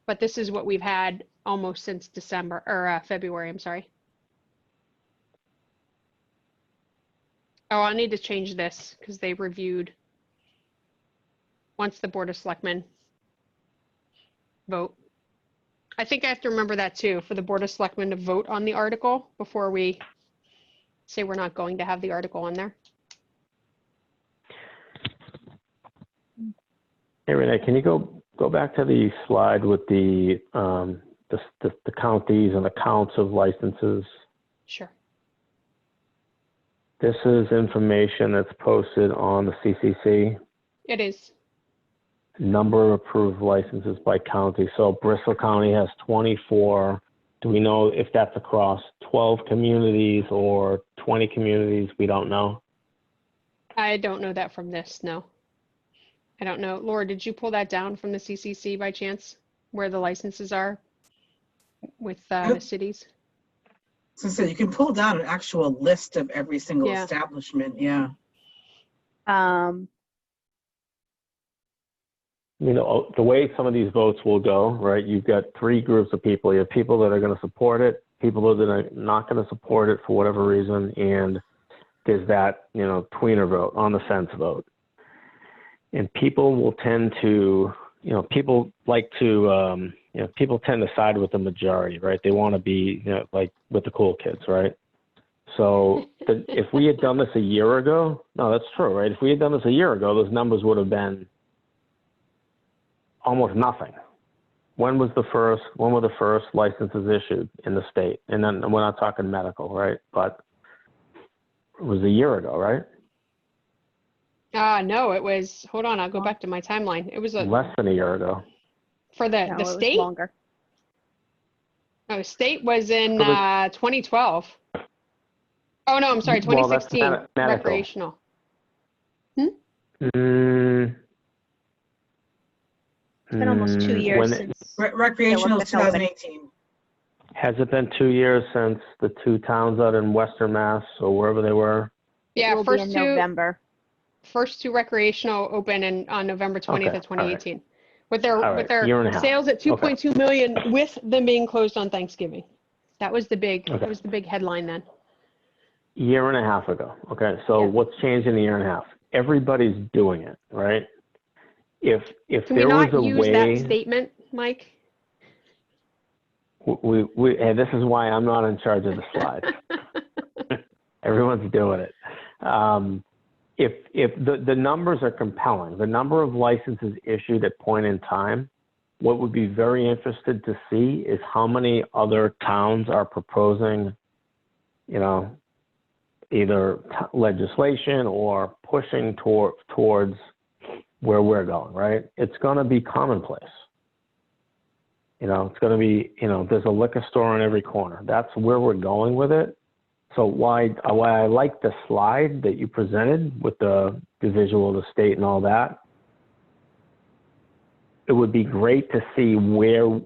But this is what we've had almost since December or February. I'm sorry. Oh, I need to change this because they reviewed once the Board of Selectmen vote. I think I have to remember that too, for the Board of Selectmen to vote on the article before we say we're not going to have the article on there. Hey, Renee, can you go back to the slide with the counties and the counts of licenses? Sure. This is information that's posted on the CCC. It is. Number of approved licenses by county. So Bristol County has 24. Do we know if that's across 12 communities or 20 communities? We don't know. I don't know that from this, no. I don't know. Laura, did you pull that down from the CCC by chance, where the licenses are with the cities? So you can pull down an actual list of every single establishment. Yeah. You know, the way some of these votes will go, right? You've got 3 groups of people. You have people that are going to support it, people that are not going to support it for whatever reason, and there's that, you know, tweener vote, on the fence vote. And people will tend to, you know, people like to, you know, people tend to side with the majority, right? They want to be, you know, like with the cool kids, right? So if we had done this a year ago, no, that's true, right? If we had done this a year ago, those numbers would have been almost nothing. When were the first licenses issued in the state? And then we're not talking medical, right? But it was a year ago, right? No, it was, hold on, I'll go back to my timeline. It was less than a year ago. For the state? Longer. No, state was in 2012. Oh, no, I'm sorry, 2016, well, recreational. It's been almost 2 years since recreational 2018. Has it been 2 years since the 2 towns out in Western Mass or wherever they were? Yeah, first 2 November. First 2 recreational open on November 20th of 2018. With their sales at 2.2 million, with them being closed on Thanksgiving. That was the big headline then. Year and a half ago. Okay, so what's changed in a year and a half? Everybody's doing it, right? If Can there we was not a use way, that statement, Mike? And this is why I'm not in charge of the slide. Everyone's doing it. If the numbers are compelling, the number of licenses issued at point in time, what would be very interested to see is how many other towns are proposing you know, either legislation or pushing towards where we're going, right? It's going to be commonplace. You know, it's going to be, you know, there's a liquor store on every corner. That's where we're going with it. So why I like the slide that you presented with the visual of the state and all that. It would be great to see where does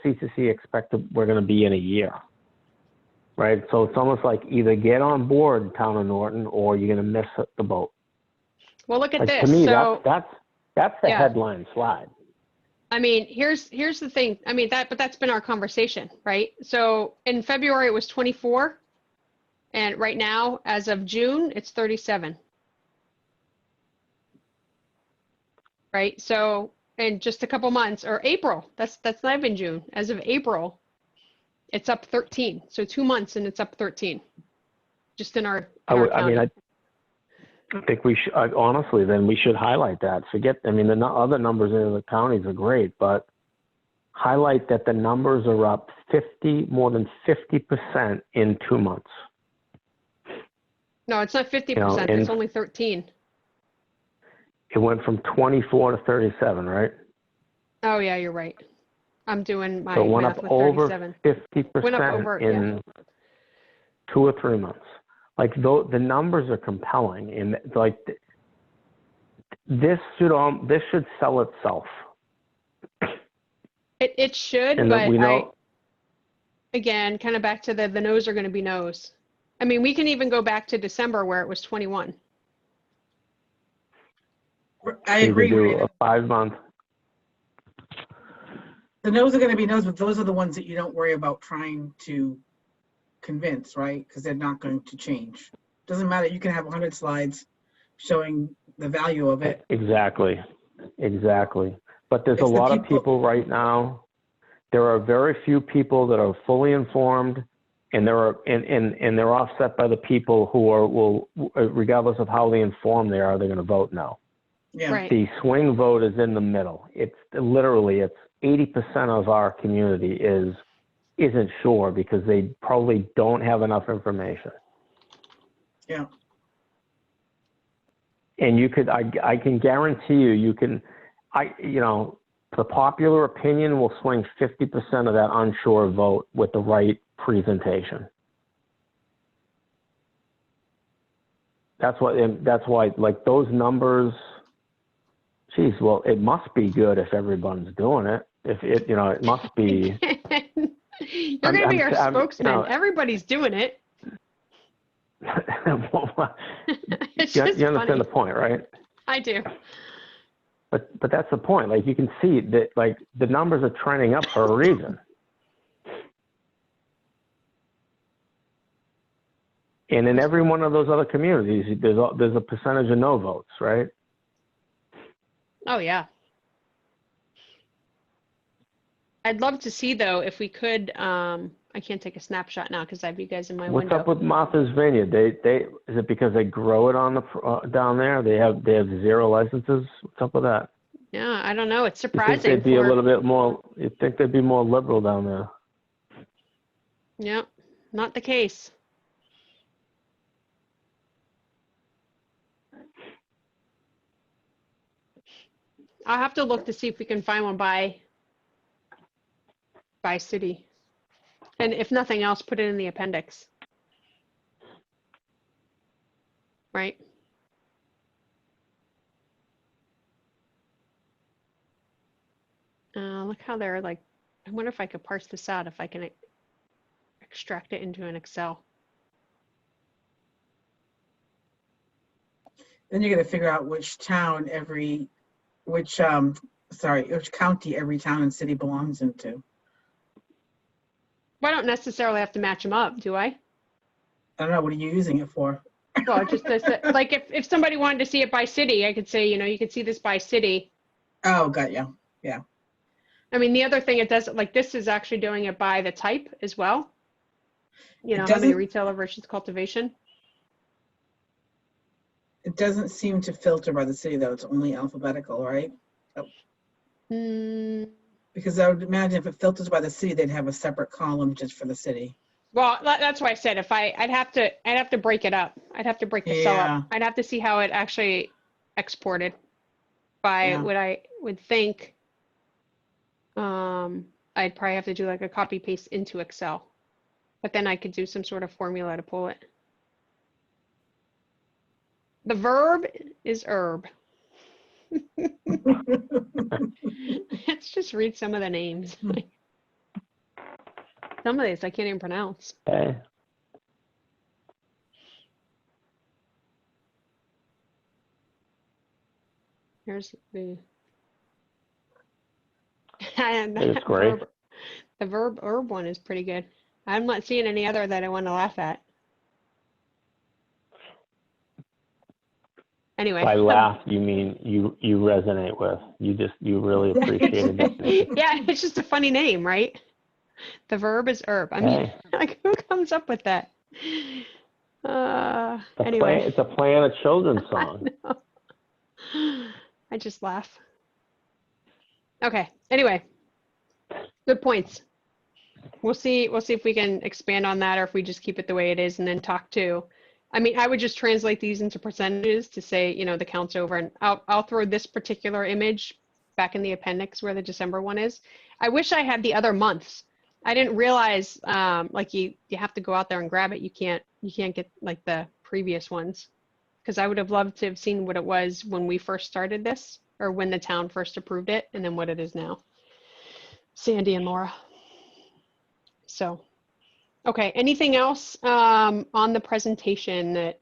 CCC expect we're going to be in a year, right? So it's almost like either get on board Town of Norton or you're going to miss the boat. Well, look at Like, this. to me, So that's the yeah. headline slide. I mean, here's the thing. I mean, but that's been our conversation, right? So in February it was 24, and right now, as of June, it's 37. Right? So in just a couple months, or April, that's not even June. As of April, it's up 13. So 2 months and it's up 13. Just in our county. I think we should, honestly, then we should highlight that. The other numbers in the counties are great, but highlight that the numbers are up more than 50% in 2 months. No, it's not 50%, You know, it's only 13. It went from 24 to 37, right? Oh yeah, you're right. I'm doing my So it went math up with over 37. 50% Went up over, in 2 or 3 months. Like, the numbers are compelling, and like this should sell itself. It should, And but we know, again, kind of back to the no's are going to be no's. I mean, we can even go back to December where it was 21. I agree. do Raven. a 5-month. The no's are going to be no's, but those are the ones that you don't worry about trying to convince, right? Because they're not going to change. Doesn't matter. You can have 100 slides showing the value of it. Exactly. But there's It's a the lot of people right now. There are very few people that are fully informed, and they're offset by the people who will, regardless of how informed they are, they're going to vote no. Yeah. Right. The swing vote is in the middle. It's 80% of our community isn't sure because they probably don't have enough information. Yeah. And I can guarantee you the popular opinion will swing 50% of that unsure vote with the right presentation. That's why like those numbers, geez, well, it must be good if everyone's doing it. It must be. You're going to be our spokesman. Everybody's doing it. It's you just understand funny. the point, right? I do. But that's the point. Like, you can see that, like, the numbers are trending up for a reason. And in every one of those other communities, there's a percentage of no votes, right? Oh yeah. I'd love to see, though, if we could. I can't take a snapshot now because I have you guys in my window. What's up with Martha's Vineyard? Is it because they grow it on the down there? They have 0 licenses. What's up with that? Yeah, I don't know. It's You surprising. think they'd be a little bit more? You think they'd be more liberal down there? Yeah, not the case. I'll have to look to see if we can find one by city. And if nothing else, put it in the appendix. Right? Look how they're like, I wonder if I could parse this out, if I can extract it into an Excel. Then you're going to figure out which county every town and city belongs into. Well, I don't necessarily have to match them up, do I? I don't know. What are you using it for? Well, just like if somebody wanted to see it by city, I could say, you could see this by city. Oh, got you. Yeah. I mean, the other thing it does, like this is actually doing it by the type as well. How many retailer versus cultivation. It doesn't seem to filter by the city, though. It's only alphabetical, right? Mm. Because I would imagine if it filters by the city, they'd have a separate column just for the city. Well, that's why I said if I'd have to break it up. I'd have to break the cell Yeah. up. I'd have to see how it actually exported by Yeah. what I would think. I'd probably have to do like a copy paste into Excel, but then I could do some sort of formula to pull it. The verb is herb. Let's just read some of the names. Some of these I can't even pronounce. Okay. Here's the and It's great. the verb herb one is pretty good. I'm not seeing any other that I want to laugh at. Anyway. By laugh, you mean you resonate with. You really appreciated that. Yeah, it's just a funny name, right? The verb is herb. I mean, Hey. like who comes up with that? Anyway. It's a play on a children's song. I just laugh. Okay. Anyway, good points. We'll see if we can expand on that or if we just keep it the way it is and then talk to. I mean, I would just translate these into percentages to say, the count's over, and I'll throw this particular image back in the appendix where the December one is. I wish I had the other months. I didn't realize like you have to go out there and grab it. You can't get like the previous ones, because I would have loved to have seen what it was when we first started this or when the town first approved it and then what it is now. Sandy and Laura. So, okay, anything else on the presentation that,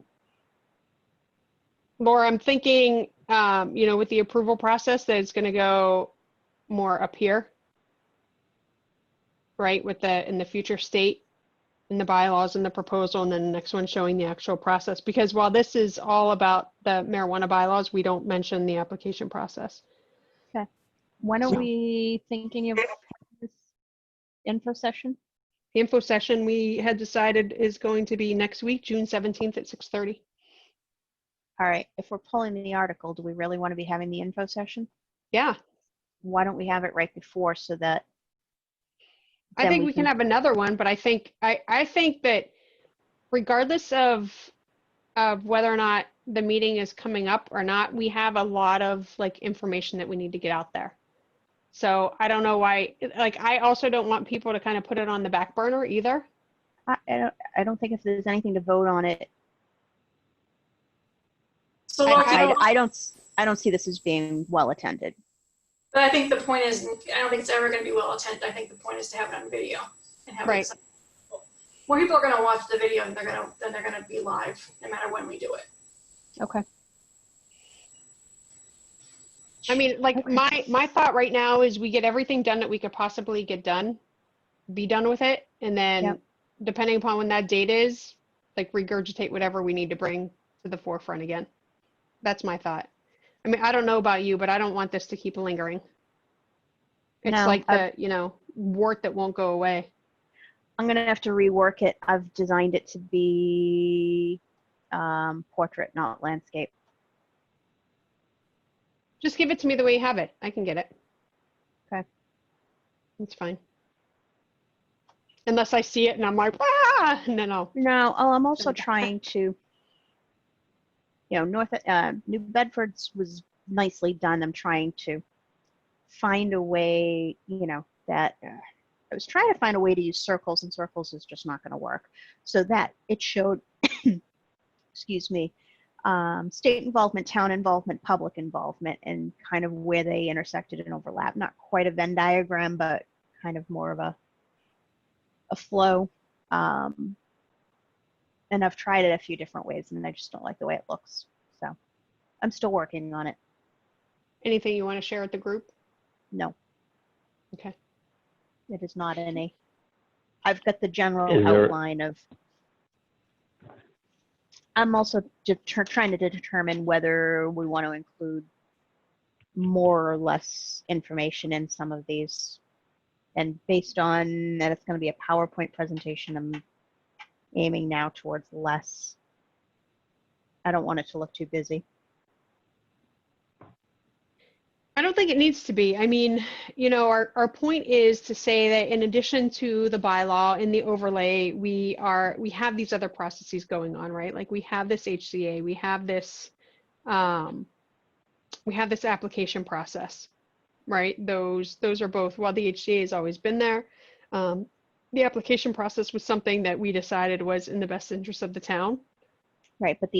Laura, I'm thinking, with the approval process that it's going to go more up here, right, in the future state, in the bylaws and the proposal, and then the next one showing the actual process. Because while this is all about the marijuana bylaws, we don't mention the application process. Okay. When are So- we thinking of this info session? The info session we had decided is going to be next week, June 17th at 6:30. All right. If we're pulling the article, do we really want to be having the info session? Yeah, Why don't we have it right before so that I then think we can have another one, but I think that regardless of whether or not the meeting is coming up or not, we have a lot of like information that we need to get out there. So I don't know why, like, I also don't want people to kind of put it on the back burner either. I don't think if there's anything to vote on it, So Laura, I don't see this as being well attended. but I think the point is, I don't think it's ever going to be well attended. I think the point is to have it on video and have Right. it. More people are going to watch the video and they're going to be live no matter when we do it. Okay. I mean, like my thought right now is we get everything done that we could possibly get done, be done with it, and then Yep. depending upon when that date is, like regurgitate whatever we need to bring to the forefront again. That's my thought. I mean, I don't know about you, but I don't want this to keep lingering. It's No, like the, wart that won't go away. I'm going to have to rework it. I've designed it to be portrait, not landscape. Just give it to me the way you have it. I can get it. Okay. It's fine. Unless I see it and I'm like, ah, and then I'll. No, I'm also Send it back. trying to, New Bedford's was nicely done. I'm trying to find a way, that I was trying to find a way to use circles, and circles is just not going to work. So that it showed, excuse me, state involvement, town involvement, public involvement, and kind of where they intersected and overlap. Not quite a Venn diagram, but kind of more of a flow. And I've tried it a few different ways, and I just don't like the way it looks. So I'm still working on it. Anything you want to share with the group? No, Okay. it is not any. I've got the general Is there- outline of. I'm also trying to determine whether we want to include more or less information in some of these. And based on that, it's going to be a PowerPoint presentation. I'm aiming now towards less. I don't want it to look too busy. I don't think it needs to be. I mean, you know, our point is to say that in addition to the bylaw and the overlay, we have these other processes going on, right? Like we have this HCA, we have this application process, right? Those are both, while the HCA has always been there, the application process was something that we decided was in the best interest of the town. Right, but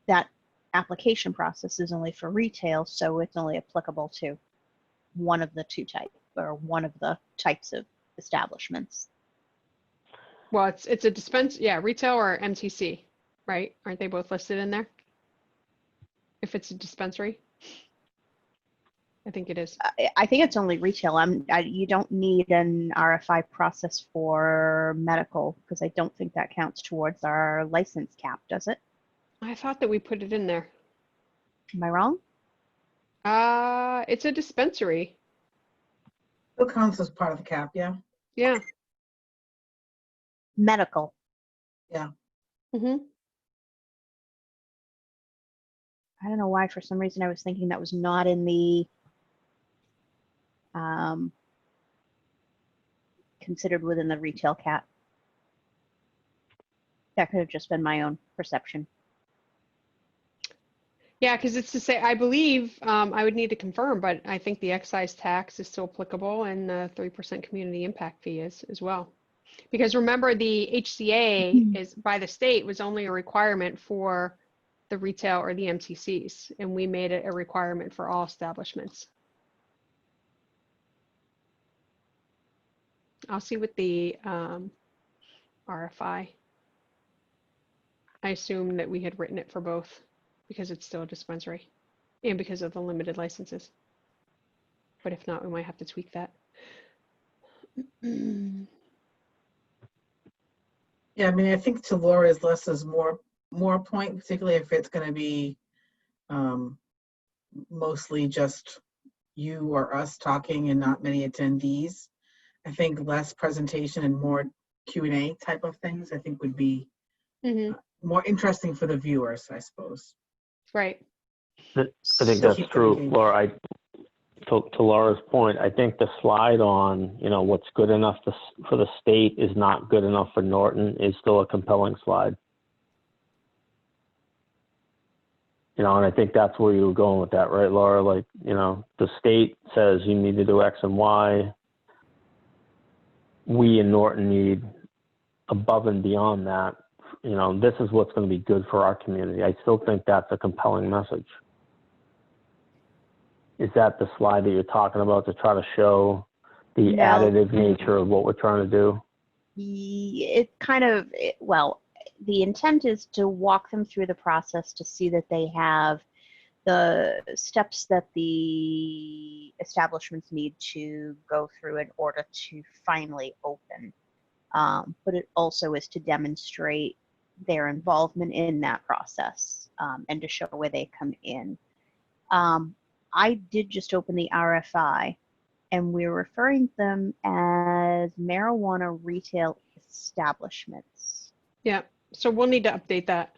that application process is only for retail, so it's only applicable to one of the two types, or one of the types of establishments. Well, it's a yeah, retail or MTC, right? Aren't they both listed in there? If it's a dispensary? I think it is. I think it's only retail. You don't need an RFI process for medical, because I don't think that counts towards our license cap, does it? I thought that we put it in there. Am I wrong? It's a dispensary. Still counts as part of the cap, yeah. Yeah. Medical. Yeah. Mm-hmm. I don't know why, for some reason I was thinking that was not in the considered within the retail cap. That could have just been my own perception. Yeah, because it's to say, I believe, I would need to confirm, but I think the excise tax is still applicable and the 3% community impact fee is as well. Because remember, the HCA is by the state was only a requirement for the retail or the MTCs, and we made it a requirement for all establishments. I'll see what the RFI. I assume that we had written it for both because it's still a dispensary and because of the limited licenses. But if not, we might have to tweak that. Yeah, I mean, I think to Laura's less is more point, particularly if it's going to be mostly just you or us talking and not many attendees. I think less presentation and more Q&A type of things, I think would be more interesting for the viewers, I suppose. Right. I think that's true, Laura. To Laura's point, I think the slide on, you know, what's good enough for the state is not good enough for Norton is still a compelling slide. You know, and I think that's where you were going with that, right, Laura? Like, you know, the state says you need to do X and Y. We in Norton need above and beyond that. You know, this is what's going to be good for our community. I still think that's a compelling message. Is that the slide that you're talking about to try to show the additive nature of what we're trying to do? It kind of, well, the intent is to walk them through the process to see that they have the steps that the establishments need to go through in order to finally open. But it also is to demonstrate their involvement in that process and to show where they come in. I did just open the RFI, and we're referring them as marijuana retail establishments. Yeah, so we'll need to update that.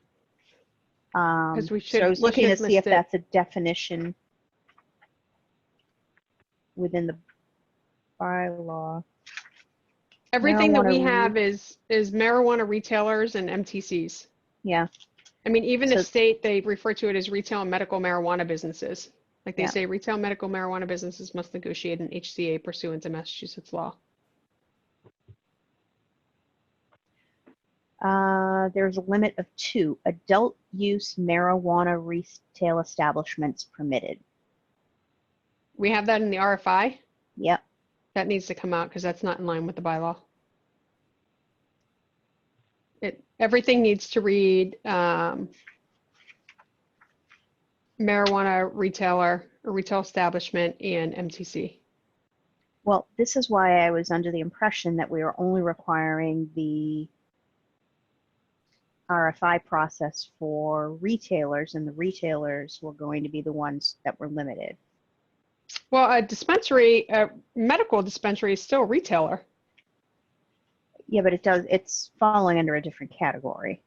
Because we should. So I was looking to see if that's a definition within the bylaw. Everything that we have is marijuana retailers and MTCs. Yeah. I mean, even the state, they refer to it as retail and medical marijuana businesses. Like they say, retail medical marijuana businesses must negotiate an HCA pursuant to Massachusetts law. There's a limit of 2 adult use marijuana retail establishments permitted. We have that in the RFI. Yep. That needs to come out because that's not in line with the bylaw. Everything needs to read marijuana retailer or retail establishment and MTC. Well, this is why I was under the impression that we were only requiring the RFI process for retailers, and the retailers were going to be the ones that were limited. Well, a dispensary, a medical dispensary is still a retailer. Yeah, but it's falling under a different category.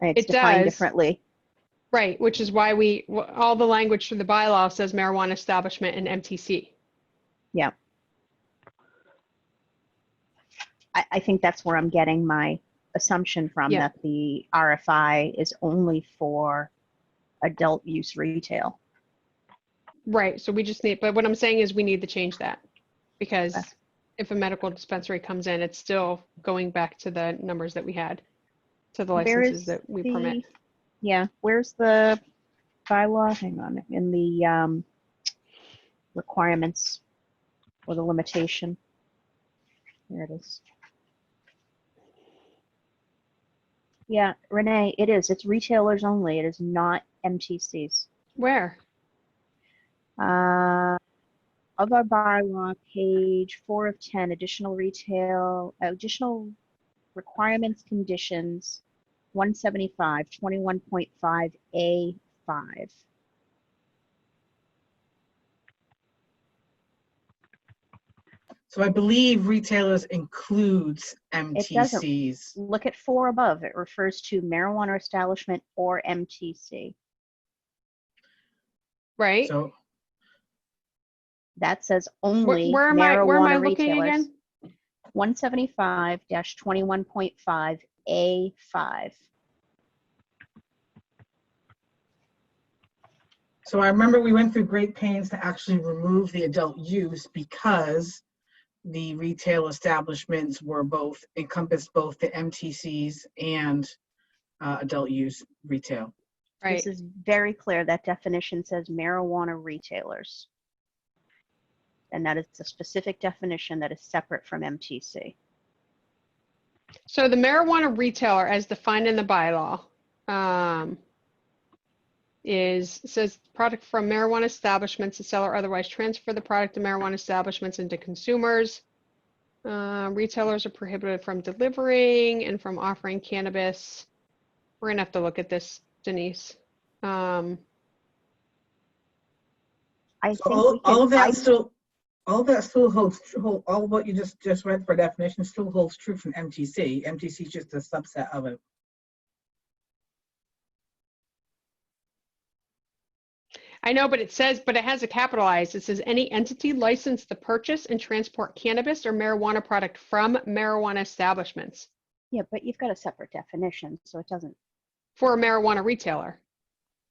And it's defined differently. Right, which is why all the language for the bylaw says marijuana establishment and MTC. Yeah. I think that's where I'm getting my assumption from, Yeah. that the RFI is only for adult use retail. Right, so we just need, but what I'm saying is we need to change that, because Okay. if a medical dispensary comes in, it's still going back to the numbers that we had, to the Where licenses is that we the- permit. Yeah, where's the bylaw? Hang on, in the requirements or the limitation. There it is. Yeah, Renee, it is. It's retailers only. It is not MTCs. Where? Of our bylaw, page 4 of 10, additional requirements, conditions, 175, 21.5A5. So I believe retailers includes It doesn't. MTCs. Look at 4 above. It refers to marijuana establishment or MTC. Right? So That says only Where am I marijuana looking retailers. again? 175-21.5A5. So I remember we went through great pains to actually remove the adult use because the retail establishments were encompassed both the MTCs and adult use retail. Right. This is very clear. That definition says marijuana retailers. And that is a specific definition that is separate from MTC. So the marijuana retailer, as defined in the bylaw, says product from marijuana establishments to sell or otherwise transfer the product to marijuana establishments into consumers. Retailers are prohibited from delivering and from offering cannabis. We're gonna have to look at this, Denise. I So think we can. all of that still holds true. All of what you just read for definition still holds true from MTC. MTC is just a subset of it. I know, but it has a capitalized. It says any entity licensed to purchase and transport cannabis or marijuana product from marijuana establishments. Yeah, but you've got a separate definition, so it doesn't. For a marijuana retailer.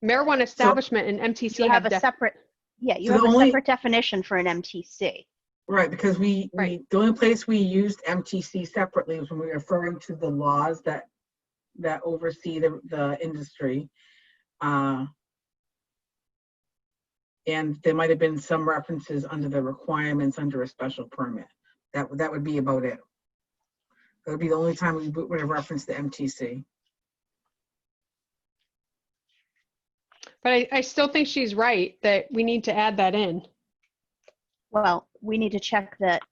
Marijuana establishment and MTC You have a separate. Yeah, you So have the a only- separate definition for an MTC. Right, because Right. the only place we used MTC separately was when we were referring to the laws that oversee the industry. And there might have been some references under the requirements under a special permit. That would be about it. That would be the only time we would have referenced the MTC. But I still think she's right that we need to add that in. Well, we need to check that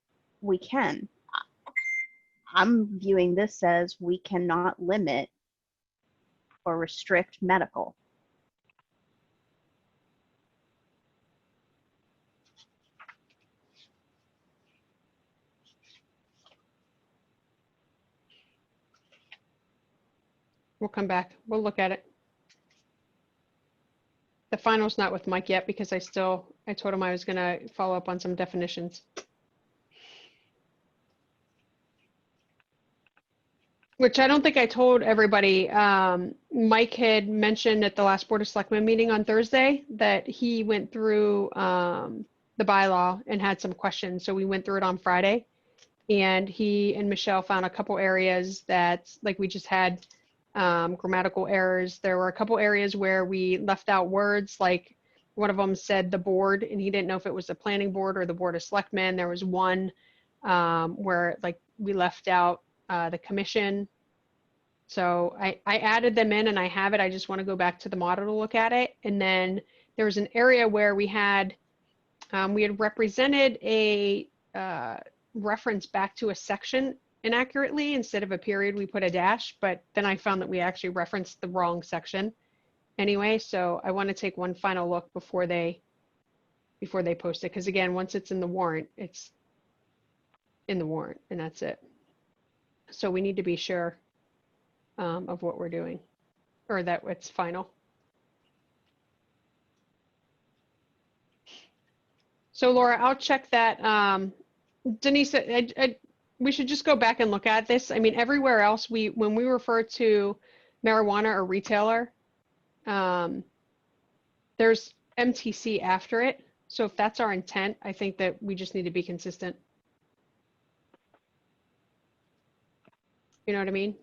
we can. I'm viewing this as we cannot limit or restrict medical. We'll come back. We'll look at it. The final's not with Mike yet because I told him I was gonna follow up on some definitions. Which I don't think I told everybody. Mike had mentioned at the last Board of Selectmen meeting on Thursday that he went through the bylaw and had some questions. So we went through it on Friday. And he and Michelle found a couple areas that, like we just had grammatical errors. There were a couple areas where we left out words, like one of them said the board, and he didn't know if it was the planning board or the Board of Selectmen. There was one where like we left out the commission. So I added them in and I have it. I just want to go back to the model to look at it. And then there was an area where we had represented a reference back to a section inaccurately. Instead of a period, we put a dash, but then I found that we actually referenced the wrong section anyway. So I want to take one final look before they post it. Because again, once it's in the warrant, it's in the warrant and that's it. So we need to be sure of what we're doing or that it's final. So Laura, I'll check that. Denise, we should just go back and look at this. I mean, everywhere else, when we refer to marijuana or retailer, there's MTC after it. So if that's our intent, I think that we just need to be consistent. You know what I mean?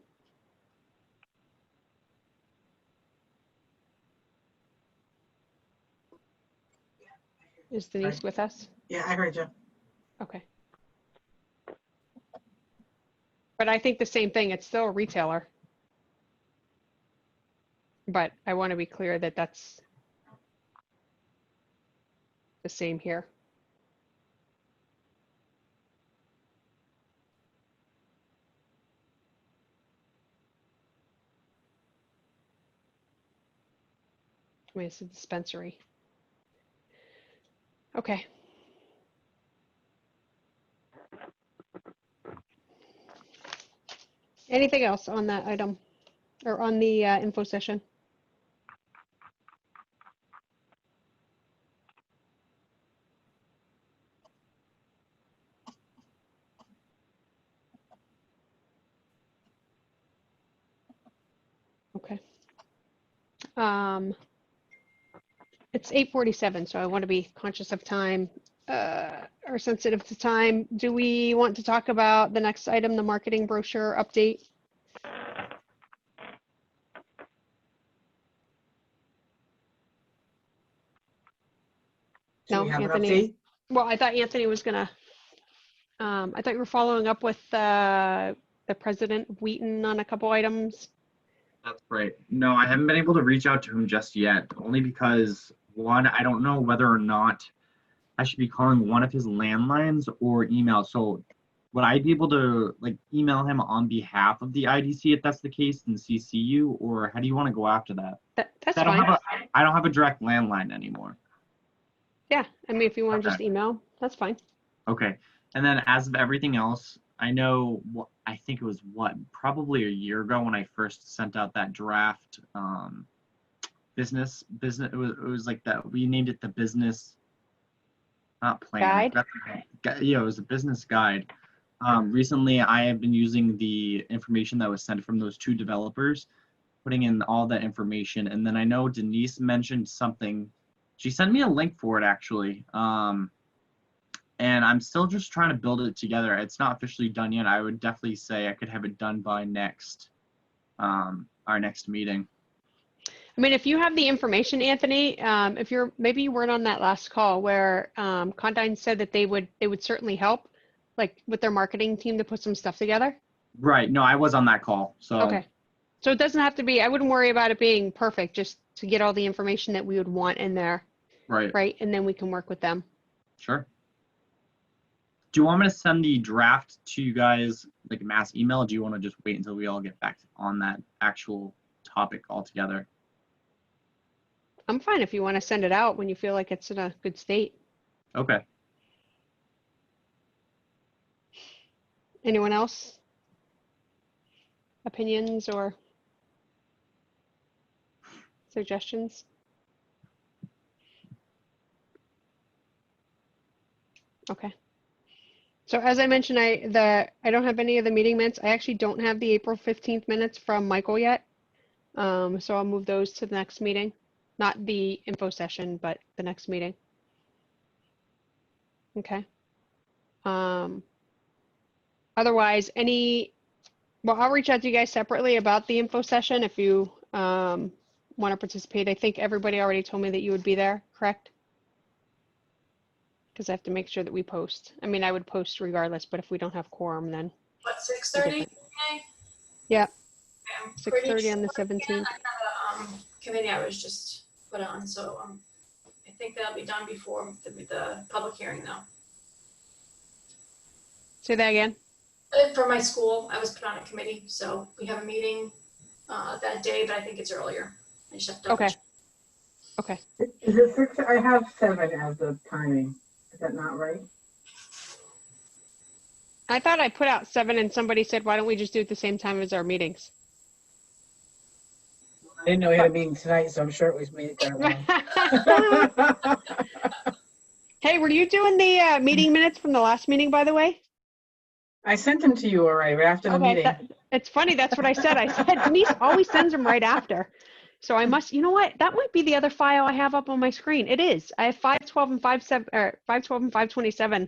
Is Denise with us? Yeah, I heard you. Okay. But I think the same thing, it's still a retailer. But I want to be clear that that's the same here. I mean, it's a dispensary. Okay. Anything else on that item or on the info session? Okay. It's 8:47, so I want to be conscious of time or sensitive to time. Do we want to talk about the next item, the marketing brochure update? Do No, we have an Anthony. update? Well, I thought Anthony was gonna, I thought you were following up with the president of Wheaton on a couple items. That's right. No, I haven't been able to reach out to him just yet, only because one, I don't know whether or not I should be calling one of his landlines or email. So would I be able to like email him on behalf of the IDC if that's the case and CC you, or how do you want to go after that? That's I don't fine. I don't have a direct landline anymore. Yeah, I mean, if you want to Okay. just email, that's fine. Okay. And then as of everything else, I know I think it was probably a year ago when I first sent out that draft business it was like that, we named it the business not plan. Guide? Yeah, it was a business guide. Recently I have been using the information that was sent from those two developers, putting in all that information, and then I know Denise mentioned something. She sent me a link for it actually. And I'm still just trying to build it together. It's not officially done yet. I would definitely say I could have it done by our next meeting. I mean, if you have the information, Anthony, if you're, maybe you weren't on that last call where Condyne said that they would certainly help, like with their marketing team to put some stuff together. Right. No, I was on that call. So Okay. So it doesn't have to be, I wouldn't worry about it being perfect, just to get all the information that we would want in there. Right. Right. And then we can work with them. Sure. Do you want me to send the draft to you guys like a mass email? Or do you want to just wait until we all get back on that actual topic altogether? I'm fine if you want to send it out when you feel like it's in a good state. Okay. Anyone else? Opinions or suggestions? Okay. So as I mentioned, I don't have any of the meeting minutes. I actually don't have the April 15th minutes from Michael yet. So I'll move those to the next meeting, not the info session, but the next meeting. Okay. Otherwise, well, I'll reach out to you guys separately about the info session if you want to participate. I think everybody already told me that you would be there, correct? Because I have to make sure that we post. I mean, I would post regardless, but if we don't have quorum, then. What, 6:30? Yeah, I'm 6:30 on the sure 17th. I have a committee I was just put on, so I think that'll be done before the public hearing though. Say that again. For my school, I was put on a committee, so we have a meeting that day, but I think it's earlier. I just have to Okay. Okay. Is it 6? I have 7 as the timing. Is that not right? I thought I put out 7 and somebody said, why don't we just do it at the same time as our meetings? I didn't know we had a meeting tonight, so I'm sure it was made that way. Hey, were you doing the meeting minutes from the last meeting, by the way? I sent them to you already, right after the Okay, meeting. it's funny. That's what I said. I said Denise always sends them right after. So I must, you know what? That might be the other file I have up on my screen. It is. I have 512 and 57, or 512 and 527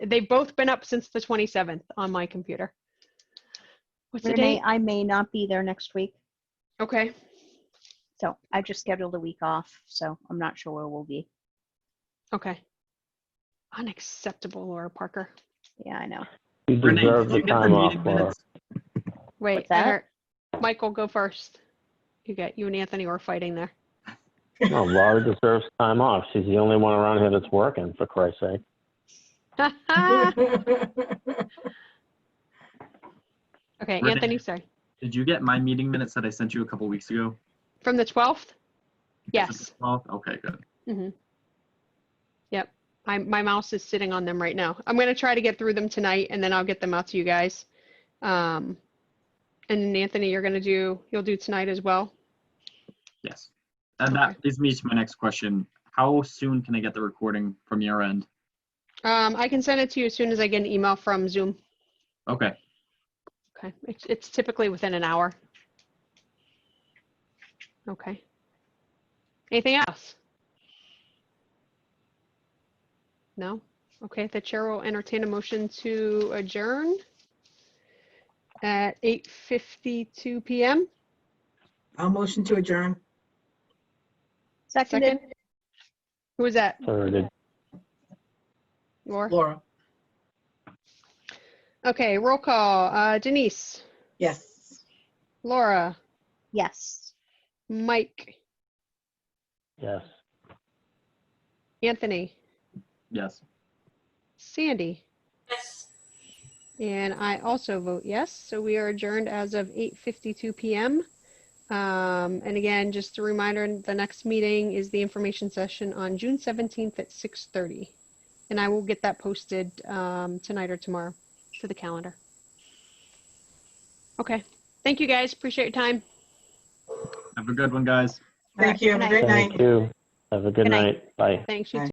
they've both been up since the 27th on my computer. What's the Renee, date? I may not be there next week, Okay. so I just scheduled a week off, so I'm not sure where we'll be. Okay. Unacceptable, Laura Parker. Yeah, I know. You Renee, deserve did the you get the time off, meeting Laura. minutes? Wait, What's that? Michael, go first. You and Anthony were fighting there. No, Laura deserves time off. She's the only one around here that's working, for Christ's sake. Okay, Renee. Anthony, sorry. Did you get my meeting minutes that I sent you a couple weeks ago? From the 12th? Is it Yes. the 12th? Okay, good. Mm-hmm. Yep. My mouse is sitting on them right now. I'm going to try to get through them tonight, and then I'll get them out to you guys. And then Anthony, you'll do tonight as well. Yes. And Okay. that leads me to my next question. How soon can I get the recording from your end? I can send it to you as soon as I get an email from Zoom. Okay. Okay. It's typically within an hour. Okay. Anything else? No? Okay, the chair will entertain a motion to adjourn at 8:52 p.m. I'll motion to adjourn. Seconded. Second? Who was that? Thirded. Laura? Laura? Okay, roll call. Denise, Yes. Laura, Yes. Mike, Yes. Anthony, Yes. Sandy, Yes. and I also vote yes. So we are adjourned as of 8:52 p.m. And again, just a reminder, the next meeting is the information session on June 17th at 6:30. And I will get that posted tonight or tomorrow to the calendar. Okay. Thank you guys. Appreciate your time. Have a good one, guys. Thank you. Have a great night. Thank you. Have a good Good night. night. Bye. Thanks. You Bye. too.